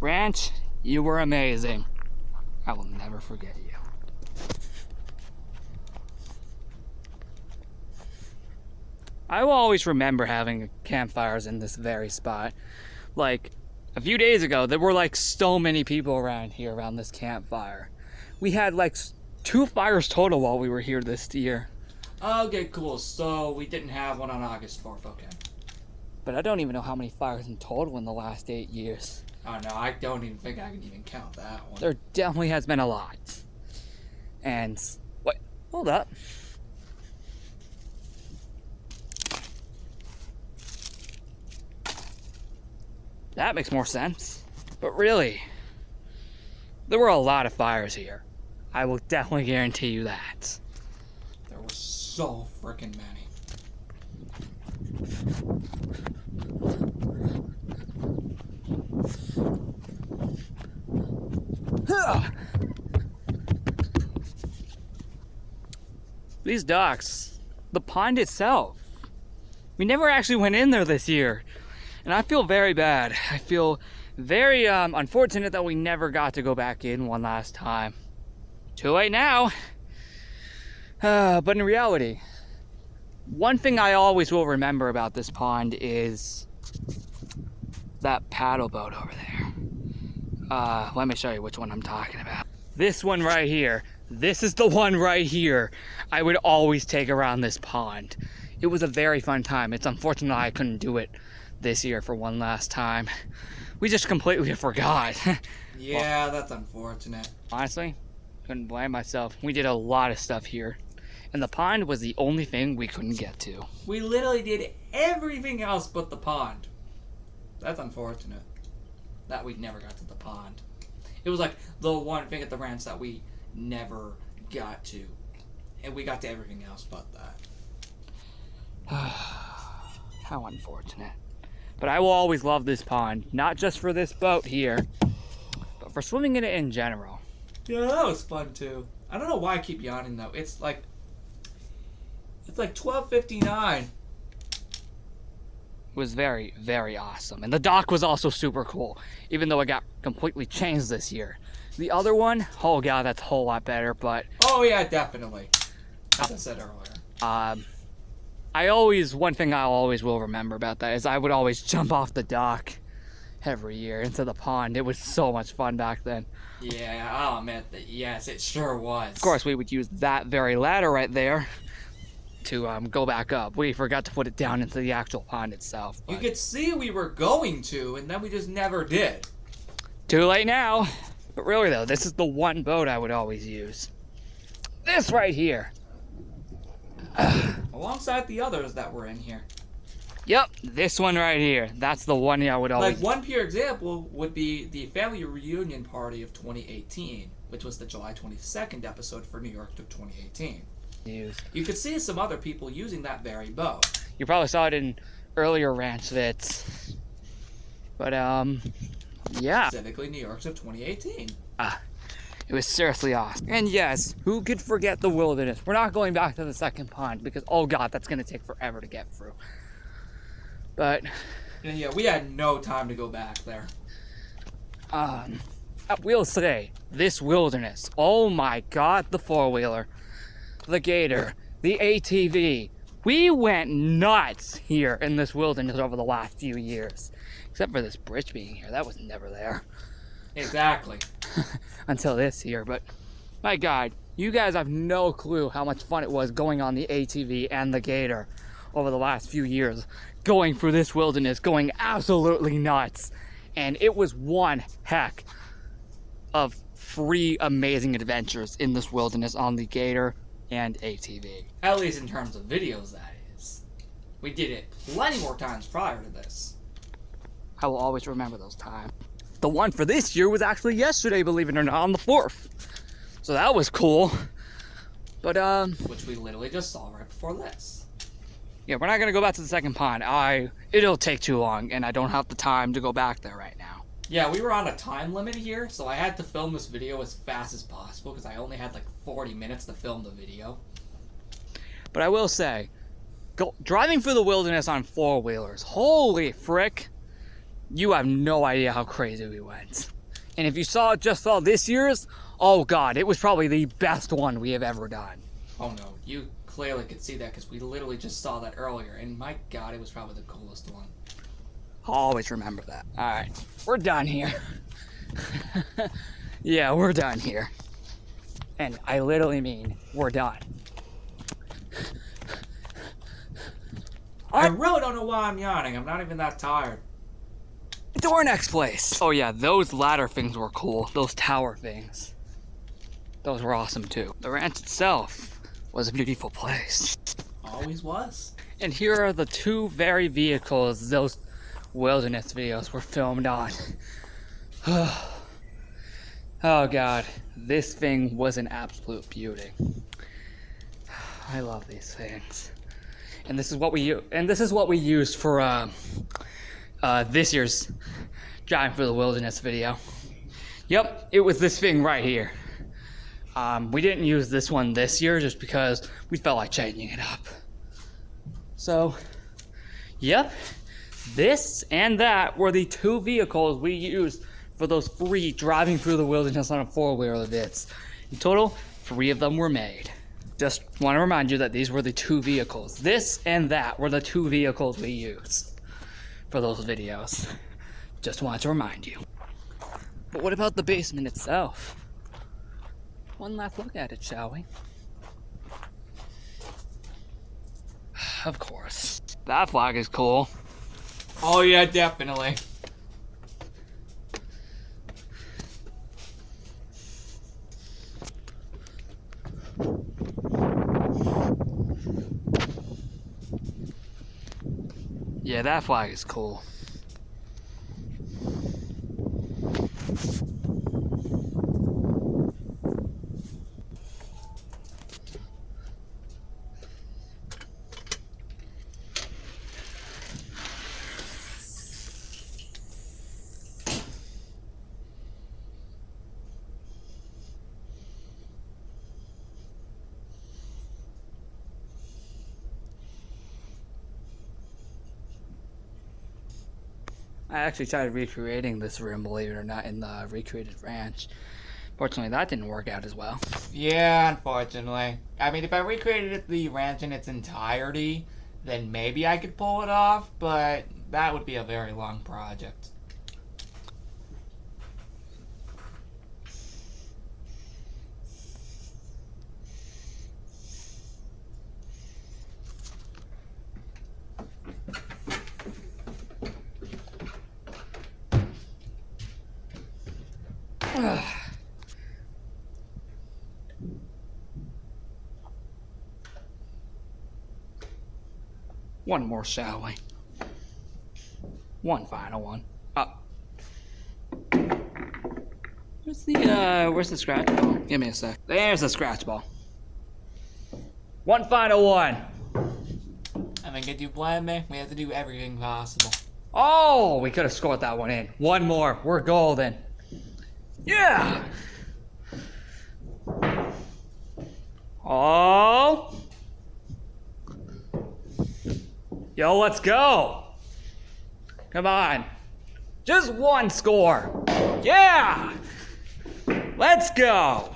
Speaker 3: Ranch You were amazing. I will never forget you. I will always remember having campfires in this very spot. Like, a few days ago, there were like so many people around here around this campfire. We had like 2 fires total while we were here this year.
Speaker 2: Okay, cool. So we didn't have one on August 4th, okay.
Speaker 3: But I don't even know how many fires in total in the last 8 years.
Speaker 2: Oh no, I don't even think I can even count that one.
Speaker 3: There definitely has been a lot. And, what? Hold up. That makes more sense. But really, there were a lot of fires here. I will definitely guarantee you that.
Speaker 2: There were so freaking many.
Speaker 3: These docks, the pond itself, we never actually went in there this year. And I feel very bad. I feel very unfortunate that we never got to go back in one last time. Too late now. But in reality, one thing I always will remember about this pond is that paddle boat over there. Let me show you which one I'm talking about. This one right here. This is the one right here I would always take around this pond. It was a very fun time. It's unfortunate I couldn't do it this year for one last time. We just completely forgot.
Speaker 2: Yeah, that's unfortunate.
Speaker 3: Honestly, couldn't blame myself. We did a lot of stuff here, and the pond was the only thing we couldn't get to.
Speaker 2: We literally did everything else but the pond. That's unfortunate that we never got to the pond. It was like the one thing at the ranch that we never got to. And we got to everything else but that.
Speaker 3: How unfortunate. But I will always love this pond, not just for this boat here, but for swimming in it in general.
Speaker 2: Yeah, that was fun too. I don't know why I keep yawning though. It's like 12:59.
Speaker 3: It was very, very awesome. And the dock was also super cool, even though it got completely changed this year. The other one, oh god, that's a whole lot better, but
Speaker 2: Oh yeah, definitely. As I said earlier.
Speaker 3: one thing I always will remember about that is I would always jump off the dock every year into the pond. It was so much fun back then.
Speaker 2: Yeah, I'll admit that. Yes, it sure was.
Speaker 3: Of course, we would use that very ladder right there to go back up. We forgot to put it down into the actual pond itself.
Speaker 2: You
Speaker 3: But
Speaker 2: could see we were going to, and then we just never did.
Speaker 3: too late now. But really though, this is the one boat I would always use. This right here.
Speaker 2: Alongside the others that were in here.
Speaker 3: Yep, this one right here. That's the one I would always
Speaker 2: Like one pure example would be the family reunion party of 2018, which was the July 22nd episode for New York of 2018.
Speaker 3: use.
Speaker 2: You could see some other people using that very boat.
Speaker 3: You probably saw it in earlier ranch vids. But yeah.
Speaker 2: Specifically New York's of 2018.
Speaker 3: It was seriously awesome. And yes, who could forget the wilderness? We're not going back to the second pond because, oh god, that's going to take forever to get through. But,
Speaker 2: And yeah, we had no time to go back there.
Speaker 3: I will say, this wilderness, oh my god, the four-wheeler, the gator, the ATV, we went nuts here in this wilderness over the last few years. Except for this bridge being here, that was never there.
Speaker 2: Exactly.
Speaker 3: Until this year, but my god, you guys have no clue how much fun it was going on the ATV and the gator over the last few years, going through this wilderness, going absolutely nuts. And it was one heck of free amazing adventures in this wilderness on the gator and ATV.
Speaker 2: At least in terms of videos, that is. We did it plenty more times prior to this.
Speaker 3: I will always remember those times. The one for this year was actually yesterday, believe it or not, on the 4th. So that was cool. But
Speaker 2: Which we literally just saw right before this.
Speaker 3: yeah, we're not gonna go back to the second pond. It'll take too long, and I don't have the time to go back there right now.
Speaker 2: Yeah, we were on a time limit here, so I had to film this video as fast as possible because I only had like 40 minutes to film the video.
Speaker 3: But I will say, driving through the wilderness on four-wheelers, holy frick, you have no idea how crazy we went. And if you just saw this year's, oh god, it was probably the best one we have ever done.
Speaker 2: Oh no, you clearly could see that because we literally just saw that earlier, and my god, it was probably the coolest one.
Speaker 3: I'll always remember that. Alright, we're done here. Yeah, we're done here. And I literally mean, we're done.
Speaker 2: I really don't know why I'm yawning. I'm not even that tired.
Speaker 3: To our next place. Oh yeah, those ladder things were cool. Those tower things. Those were awesome too. The ranch itself was a beautiful place.
Speaker 2: Always was.
Speaker 3: And here are the two very vehicles those wilderness videos were filmed on. Oh god, this thing was an absolute beauty. I love these things. And this is what we used for this year's Driving Through the Wilderness video. Yep, it was this thing right here. We didn't use this one this year just because we felt like changing it up. So, yep, this and that were the two vehicles we used for those 3 Driving Through the Wilderness on a 4-wheeler vids. In total, 3 of them were made. Just want to remind you that these were the 2 vehicles. This and that were the 2 vehicles we used for those videos. Just wanted to remind you. But what about the basement itself? One last look at it, shall we? Of course. That flag is cool.
Speaker 2: Oh yeah, definitely.
Speaker 3: Yeah, that flag is cool. I actually tried recreating this room, believe it or not, in the recreated ranch. Fortunately, that didn't work out as well.
Speaker 2: Yeah, unfortunately. I mean, if I recreated the ranch in its entirety, then maybe I could pull it off, but that would be a very long project.
Speaker 3: One more, shall we? One final one. Where's the scratch ball? Give me a sec. There's the scratch ball. One final one.
Speaker 2: I mean, could you blame me? We have to do everything possible.
Speaker 3: Oh, we could have scored that one in. One more. We're golden. Yeah. Oh. Yo, let's go. Come on. Just one score. Yeah. Let's go.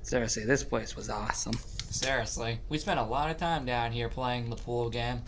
Speaker 3: Seriously, this place was awesome.
Speaker 2: Seriously, we spent a lot of time down here playing the pool game.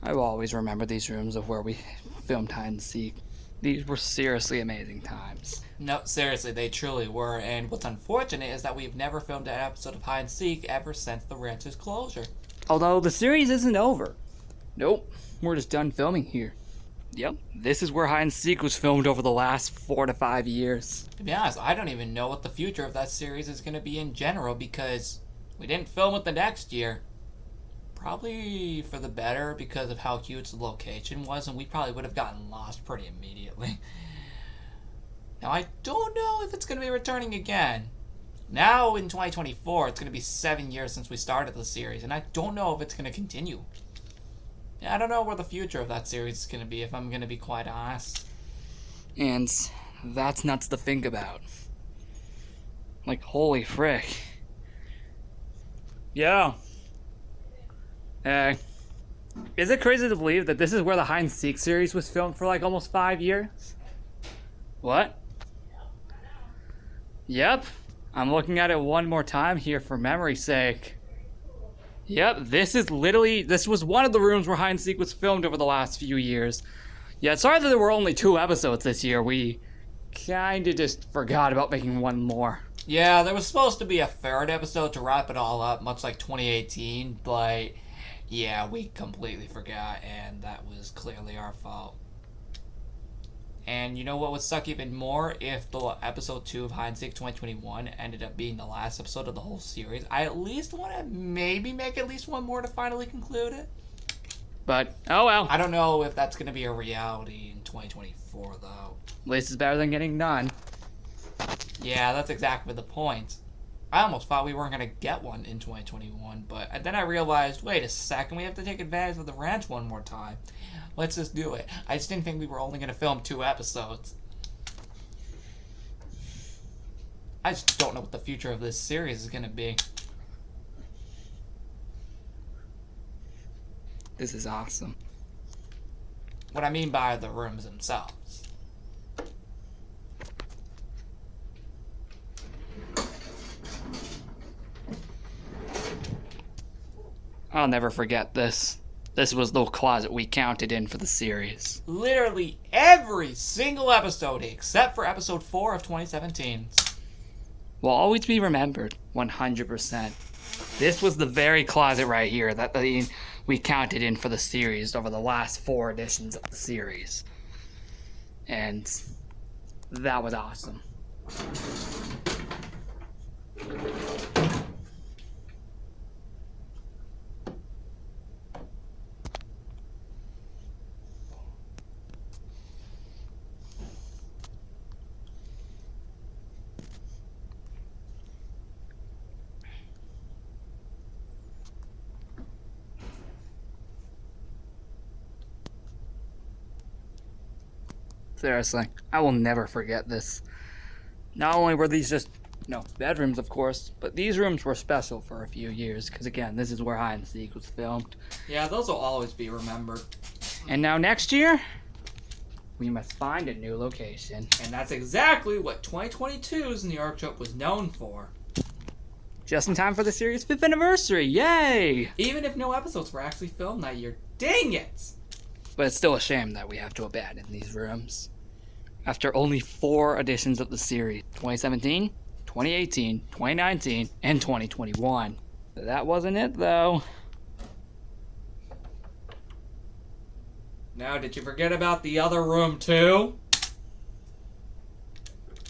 Speaker 3: I will always remember these rooms of where we filmed hide and seek. These were seriously amazing times.
Speaker 2: No, seriously, they truly were. And what's unfortunate is that we've never filmed an episode of hide and seek ever since the ranch's closure.
Speaker 3: Although the series isn't over. Nope, we're just done filming here. Yep, this is where hide and seek was filmed over the last 4 to 5 years.
Speaker 2: To be honest, I don't even know what the future of that series is going to be in general because we didn't film it the next year. Probably for the better because of how huge the location was, and we probably would have gotten lost pretty immediately. Now, I don't know if it's going to be returning again. Now, in 2024, it's going to be 7 years since we started the series, and I don't know if it's going to continue. Yeah, I don't know where the future of that series is going to be, if I'm going to be quite honest.
Speaker 3: And that's nuts to think about. Like, holy frick. Yeah. Is it crazy to believe that this is where the hide and seek series was filmed for like almost 5 years? What? Yep. I'm looking at it one more time here for memory's sake. Yep, this was one of the rooms where hide and seek was filmed over the last few years. Yeah, sorry that there were only 2 episodes this year. We kinda just forgot about making one more.
Speaker 2: Yeah, there was supposed to be a third episode to wrap it all up, much like 2018, but yeah, we completely forgot, and that was clearly our fault. And you know what would suck even more? If the episode 2 of Hide and Seek 2021 ended up being the last episode of the whole series. I at least want to maybe make at least one more to finally conclude it.
Speaker 3: But, oh well.
Speaker 2: I don't know if that's going to be a reality in 2024, though.
Speaker 3: At least it's better than getting none.
Speaker 2: Yeah, that's exactly the point. I almost thought we weren't going to get one in 2021, but then I realized, wait a second, we have to take advantage of the ranch one more time. Let's just do it. I just didn't think we were only going to film 2 episodes. I just don't know what the future of this series is going to be.
Speaker 3: This is awesome.
Speaker 2: What I mean by the rooms themselves.
Speaker 3: I'll never forget this. This was the closet we counted in for the series.
Speaker 2: Literally every single episode except for episode 4 of 2017.
Speaker 3: Will always be remembered, 100%. This was the very closet right here that we counted in for the series over the last 4 editions of the series. And that was awesome. Seriously, I will never forget this. Not only were these just, bedrooms, of course, but these rooms were special for a few years, because again, this is where hide and seek was filmed.
Speaker 2: Yeah, those will always be remembered.
Speaker 3: And now next year, we must find a new location.
Speaker 2: And that's exactly what 2022's New York trip was known for.
Speaker 3: Just in time for the series' 5th anniversary, yay!
Speaker 2: Even if no episodes were actually filmed that year. Dang it!
Speaker 3: But it's still a shame that we have to abandon these rooms. After only 4 editions of the series, 2017, 2018, 2019, and 2021. That wasn't it, though.
Speaker 2: Now, did you forget about the other room, too?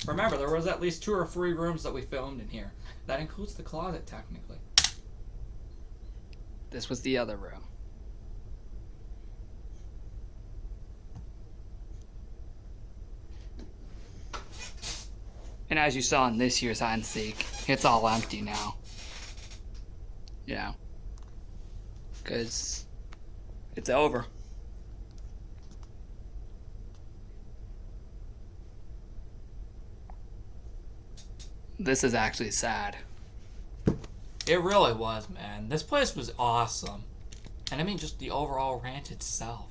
Speaker 2: Remember, there was at least 2 or 3 rooms that we filmed in here. That includes the closet, technically.
Speaker 3: This was the other room. And as you saw in this year's hide and seek, it's all empty now. Because it's over. This is actually sad.
Speaker 2: It really was, man. This place was awesome. And I mean just the overall ranch itself.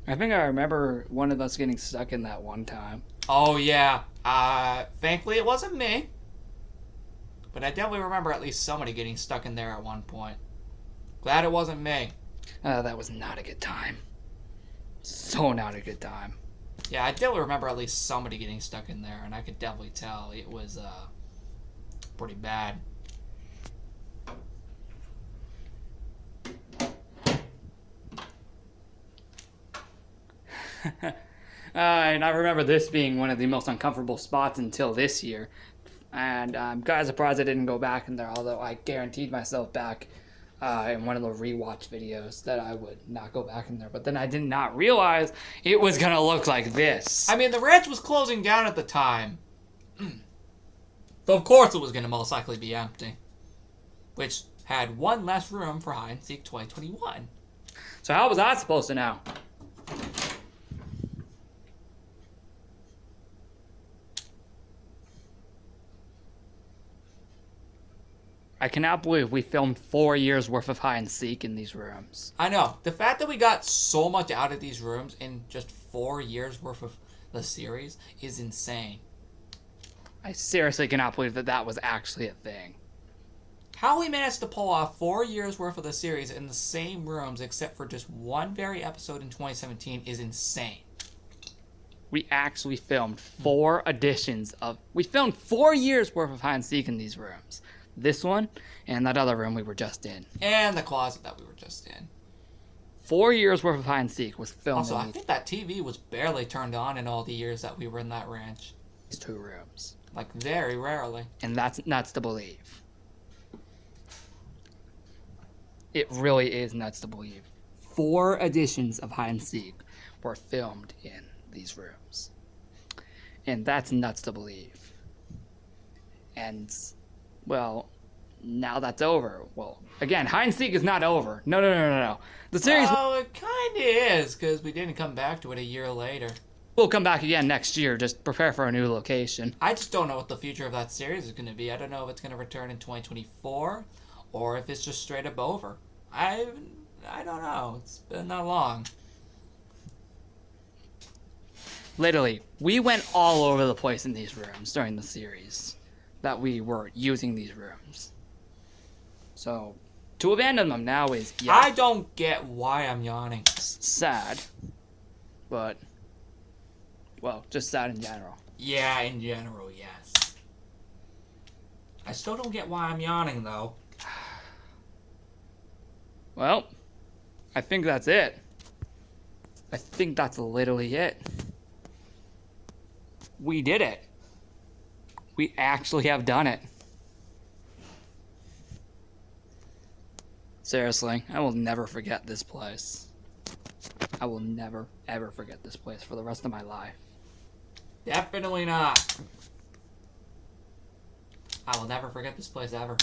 Speaker 3: I think I remember one of us getting stuck in that one time.
Speaker 2: Oh, yeah. Thankfully, it wasn't me. But I definitely remember at least somebody getting stuck in there at one point. Glad it wasn't me.
Speaker 3: That was not a good time. So not a good time.
Speaker 2: Yeah, I do remember at least somebody getting stuck in there, and I could definitely tell it was pretty bad.
Speaker 3: And I remember this being one of the most uncomfortable spots until this year. And I'm kind of surprised I didn't go back in there, although I guaranteed myself back in one of the rewatch videos that I would not go back in there. But then I did not realize it was going to look like this.
Speaker 2: I mean, the ranch was closing down at the time. So of course it was going to most likely be empty. Which had one less room for Hide and Seek 2021.
Speaker 3: So how was I supposed to know? I cannot believe we filmed 4 years worth of hide and seek in these rooms.
Speaker 2: I know. The fact that we got so much out of these rooms in just 4 years worth of the series is insane.
Speaker 3: I seriously cannot believe that that was actually a thing.
Speaker 2: How we managed to pull off 4 years worth of the series in the same rooms except for just one very episode in 2017 is insane.
Speaker 3: We actually filmed 4 editions of... We filmed 4 years worth of hide and seek in these rooms. This one and that other room we were just in.
Speaker 2: And the closet that we were just in.
Speaker 3: 4 years worth of hide and seek was filmed
Speaker 2: Also, I
Speaker 3: in
Speaker 2: think that TV was barely turned on in all the years that we were in that ranch.
Speaker 3: these 2 rooms.
Speaker 2: Like, very rarely.
Speaker 3: And that's nuts to believe. It really is nuts to believe. 4 editions of hide and seek were filmed in these rooms. And that's nuts to believe. And, well, now that's over. Well, again, hide and seek is not over. No. The series
Speaker 2: Oh, it kind of is, because we didn't come back to it a year later.
Speaker 3: will come back again next year. Just prepare for a new location.
Speaker 2: I just don't know what the future of that series is going to be. I don't know if it's going to return in 2024 or if it's just straight up over. I don't know. It's been that long.
Speaker 3: Literally, we went all over the place in these rooms during the series that we were using these rooms. So, to abandon them now is, yeah,
Speaker 2: I don't get why I'm yawning.
Speaker 3: sad. But, well, just sad in general.
Speaker 2: Yeah, in general, yes. I still don't get why I'm yawning, though.
Speaker 3: Well, I think that's it. I think that's literally it. We did it. We actually have done it. Seriously, I will never forget this place. I will never, ever forget this place for the rest of my life.
Speaker 2: Definitely not. I will never forget this place ever.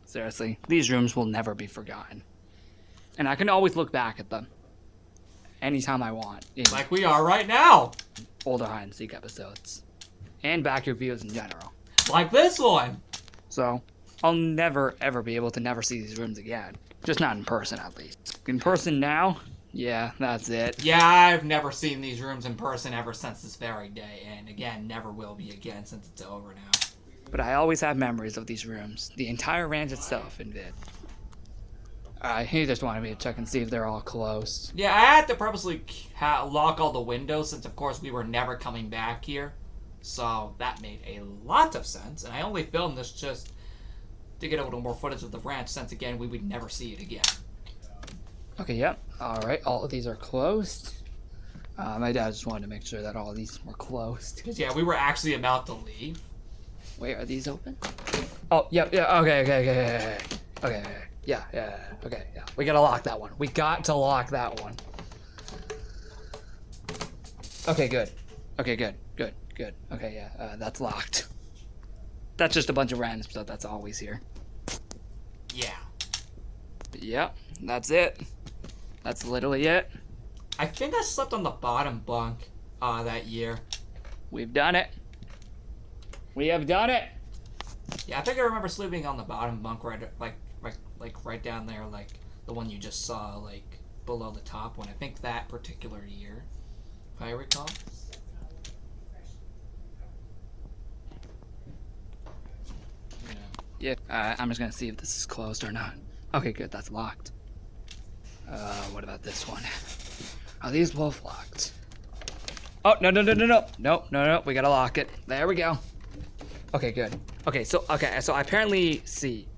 Speaker 3: Seriously, these rooms will never be forgotten. And I can always look back at them anytime I want in
Speaker 2: Like we are right now.
Speaker 3: older hide and seek episodes. And back reviews in general.
Speaker 2: Like this one.
Speaker 3: So, I'll never, ever be able to never see these rooms again. Just not in person, at least. In person now? Yeah, that's it.
Speaker 2: Yeah, I've never seen these rooms in person ever since this very day. And again, never will be again since it's over now.
Speaker 3: But I always have memories of these rooms. The entire ranch itself in vid. He just wanted me to check and see if they're all closed.
Speaker 2: Yeah, I had to purposely lock all the windows since, of course, we were never coming back here. So that made a lot of sense. And I only filmed this just to get a little more footage of the ranch since, again, we would never see it again.
Speaker 3: Okay, yep. Alright, all of these are closed. My dad just wanted to make sure that all of these were closed.
Speaker 2: Because, yeah, we were actually about to leave.
Speaker 3: Wait, are these open? Oh, yep, yeah, okay. Yeah, okay, yeah. We gotta lock that one. We got to lock that one. Okay, good. Okay, good. Okay, yeah, that's locked. That's just a bunch of random stuff that's always here.
Speaker 2: Yeah.
Speaker 3: But yep, that's it. That's literally it.
Speaker 2: I think I slept on the bottom bunk that year.
Speaker 3: We've done it. We have done it.
Speaker 2: Yeah, I think I remember sleeping on the bottom bunk right down there, like the one you just saw, like below the top one. I think that particular year, if I recall.
Speaker 3: Yeah. I'm just gonna see if this is closed or not. Okay, good. That's locked. What about this one? Are these both locked? Oh, no. No. We gotta lock it. There we go. Okay, good. So I apparently see.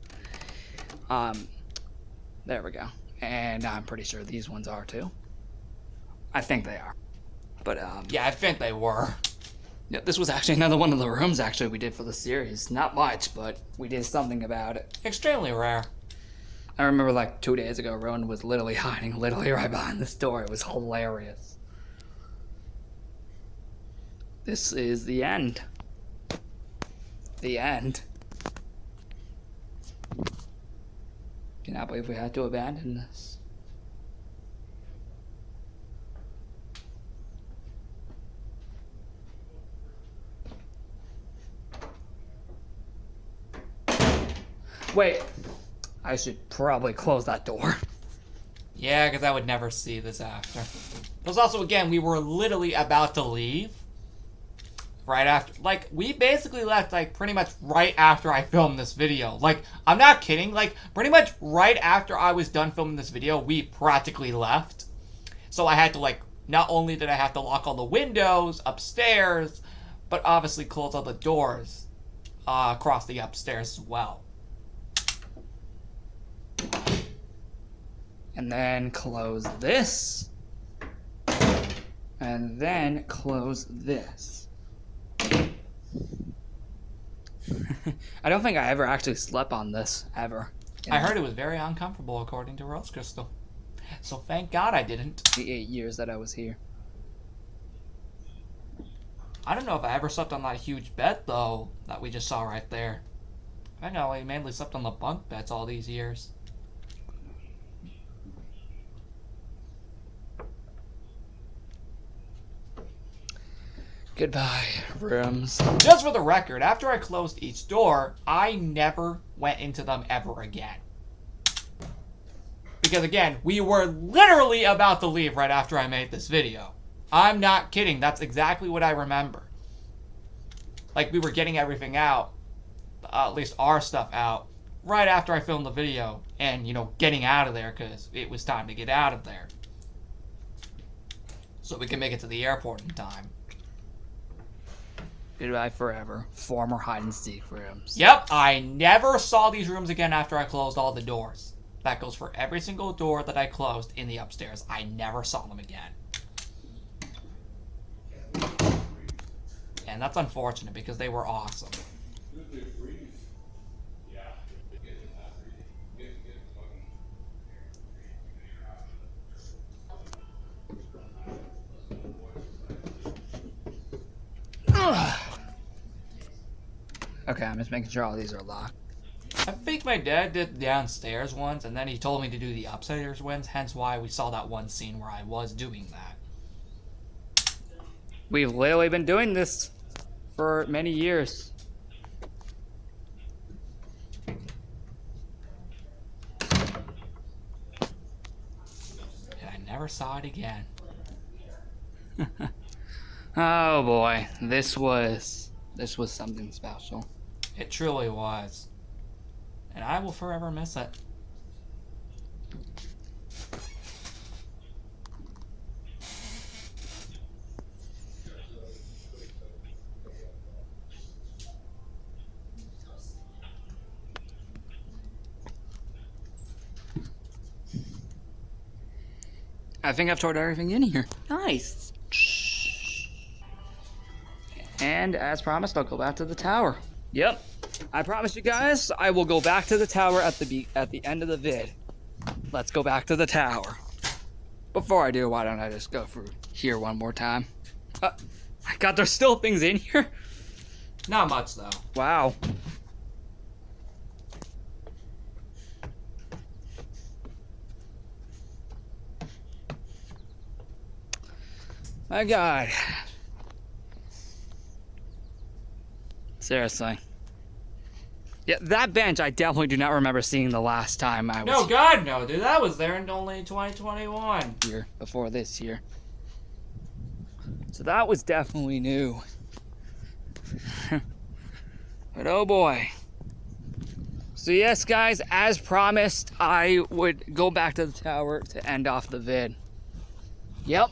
Speaker 3: There we go. And I'm pretty sure these ones are too. I think they are. But,
Speaker 2: Yeah, I think they were.
Speaker 3: yeah, this was actually another one of the rooms actually we did for the series. Not much, but we did something about it.
Speaker 2: Extremely rare.
Speaker 3: I remember like 2 days ago, Rowan was literally hiding right behind this door. It was hilarious. This is the end. The end. Cannot believe we had to abandon this. Wait, I should probably close that door.
Speaker 2: Yeah, because I would never see this after. Plus, also, again, we were literally about to leave. Right after, like, we basically left, like, pretty much right after I filmed this video. Like, I'm not kidding. Like, pretty much right after I was done filming this video, we practically left. So I had to, like, not only did I have to lock all the windows upstairs, but obviously close all the doors across the upstairs as well.
Speaker 3: And then close this. And then close this. I don't think I ever actually slept on this, ever.
Speaker 2: I heard it was very uncomfortable, according to Rose Crystal. So thank God I didn't.
Speaker 3: The 8 years that I was here.
Speaker 2: I don't know if I ever slept on that huge bed, though, that we just saw right there. I know I mainly slept on the bunk beds all these years.
Speaker 3: Goodbye, rooms.
Speaker 2: Just for the record, after I closed each door, I never went into them ever again. Because again, we were literally about to leave right after I made this video. I'm not kidding, that's exactly what I remember. Like, we were getting everything out, at least our stuff out, right after I filmed the video. And, you know, getting out of there because it was time to get out of there. So we can make it to the airport in time.
Speaker 3: Goodbye forever. Former hide-and-seek rooms.
Speaker 2: Yep, I never saw these rooms again after I closed all the doors. That goes for every single door that I closed in the upstairs. I never saw them again. And that's unfortunate because they were awesome.
Speaker 3: Okay, I'm just making sure all these are locked.
Speaker 2: I think my dad did the downstairs ones, and then he told me to do the upstairs ones, hence why we saw that one scene where I was doing that.
Speaker 3: We've literally been doing this for many years.
Speaker 2: And I never saw it again.
Speaker 3: Oh boy, this was something special.
Speaker 2: It truly was. And I will forever miss it.
Speaker 3: I think I've toured everything in here. Nice. And as promised, I'll go back to the tower. Yep. I promise you guys, I will go back to the tower at the end of the vid. Let's go back to the tower. Before I do, why don't I just go through here one more time? My God, there's still things in here?
Speaker 2: Not much, though.
Speaker 3: Wow. My God. Seriously. Yeah, that bench I definitely do not remember seeing the last time I was
Speaker 2: No, God, no, dude. That was there in only 2021.
Speaker 3: here before this year. So that was definitely new. But oh boy. So yes, guys, as promised, I would go back to the tower to end off the vid. Yep.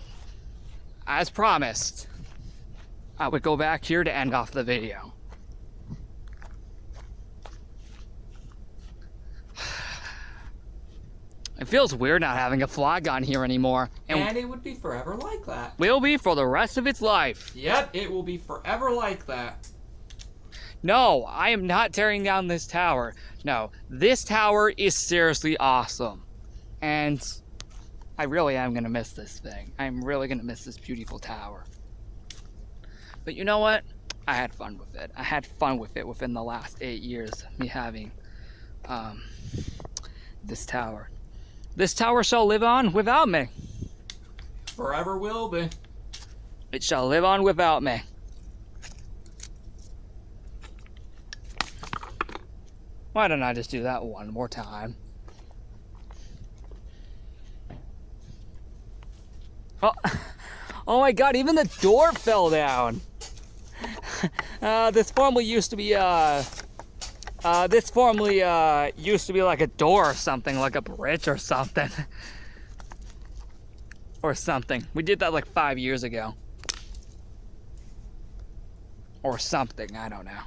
Speaker 3: As promised, I would go back here to end off the video. It feels weird not having a flag on here anymore,
Speaker 2: And it would be forever like that.
Speaker 3: will be for the rest of its life.
Speaker 2: Yep, it will be forever like that.
Speaker 3: No, I am not tearing down this tower. No, this tower is seriously awesome. And I really am gonna miss this thing. I'm really gonna miss this beautiful tower. But you know what? I had fun with it. I had fun with it within the last 8 years, me having this tower. This tower shall live on without me.
Speaker 2: Forever will be.
Speaker 3: It shall live on without me. Why don't I just do that one more time? Oh, oh my God, even the door fell down. This formerly used to be like a door or something, like a bridge or something. Or something. We did that like 5 years ago. Or something, I don't know.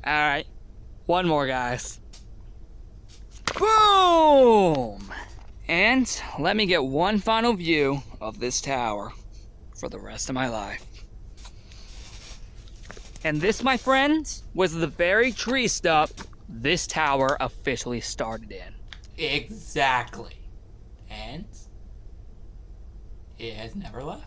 Speaker 3: Alright, one more, guys. Boom! And let me get one final view of this tower for the rest of my life. And this, my friends, was the very tree stump this tower officially started in.
Speaker 2: Exactly. And it has never left.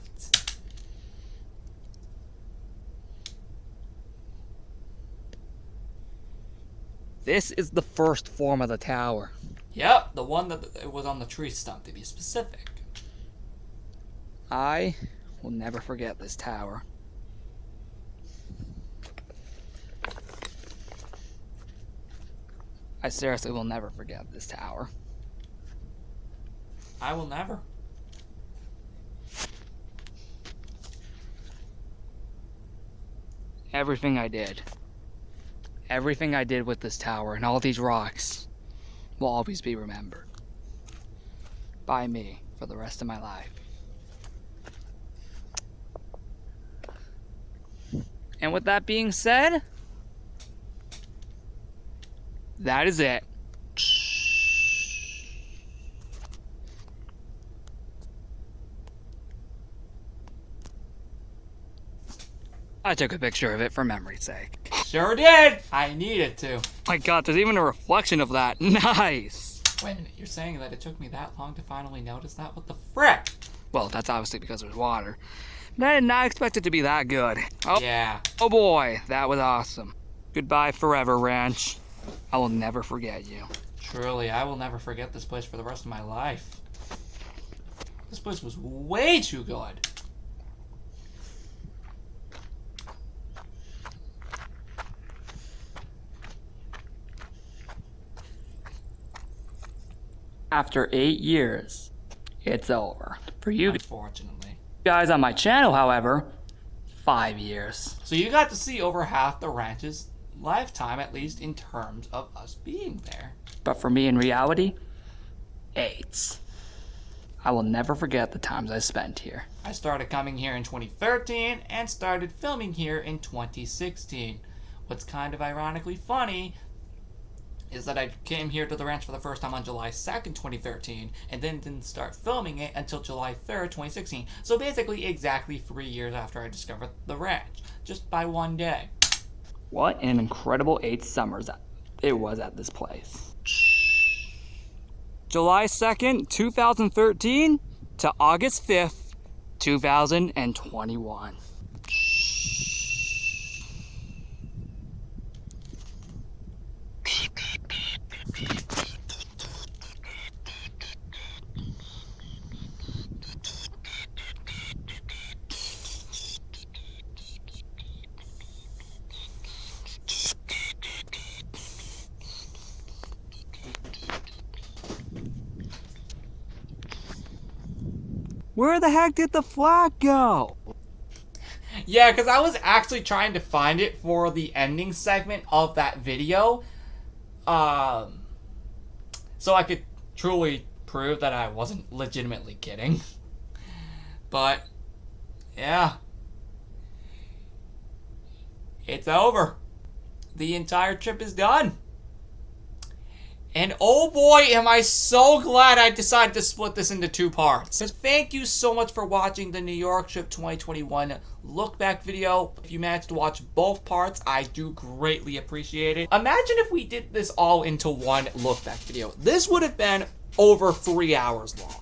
Speaker 3: This is the first form of the tower.
Speaker 2: Yep, the one that was on the tree stump, to be specific.
Speaker 3: I will never forget this tower. I seriously will never forget this tower.
Speaker 2: I will never.
Speaker 3: Everything I did with this tower and all these rocks will always be remembered by me for the rest of my life. And with that being said, that is it. I took a picture of it for memory's sake.
Speaker 2: Sure did! I needed to.
Speaker 3: My God, there's even a reflection of that. Nice!
Speaker 2: Wait a minute, you're saying that it took me that long to finally notice that? What the frick?
Speaker 3: Well, that's obviously because there's water. But I did not expect it to be that good. Oh,
Speaker 2: Yeah.
Speaker 3: oh boy, that was awesome. Goodbye forever, Ranch. I will never forget you.
Speaker 2: Truly, I will never forget this place for the rest of my life. This place was way too good.
Speaker 3: After 8 years, it's over. For you
Speaker 2: Unfortunately.
Speaker 3: guys on my channel, however, 5 years.
Speaker 2: So you got to see over half the ranch's lifetime, at least in terms of us being there.
Speaker 3: But for me in reality, 8. I will never forget the times I spent here.
Speaker 2: I started coming here in 2013 and started filming here in 2016. What's kind of ironically funny is that I came here to the ranch for the first time on July 2nd, 2013, and then didn't start filming it until July 3rd, 2016. So basically exactly 3 years after I discovered the ranch, just by one day.
Speaker 3: What an incredible 8 summers it was at this place. July 2nd, 2013 to August 5th, 2021. Where the heck did the flag go?
Speaker 2: Yeah, because I was actually trying to find it for the ending segment of that video. So I could truly prove that I wasn't legitimately kidding. But, yeah. It's over. The entire trip is done. And oh boy, am I so glad I decided to split this into 2 parts. So thank you so much for watching the New York Trip 2021 look back video. If you managed to watch both parts, I do greatly appreciate it. Imagine if we did this all into one look back video. This would have been over 3 hours long.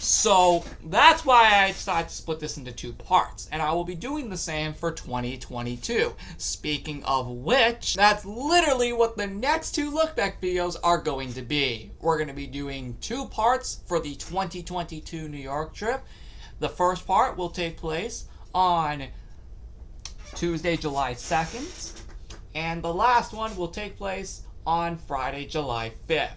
Speaker 2: So that's why I decided to split this into 2 parts, and I will be doing the same for 2022. Speaking of which, that's literally what the next 2 look back videos are going to be. We're going to be doing 2 parts for the 2022 New York trip. The first part will take place on Tuesday, July 2nd, and the last one will take place on Friday, July 5th.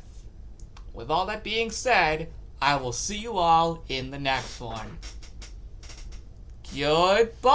Speaker 2: With all that being said, I will see you all in the next one. Goodbye!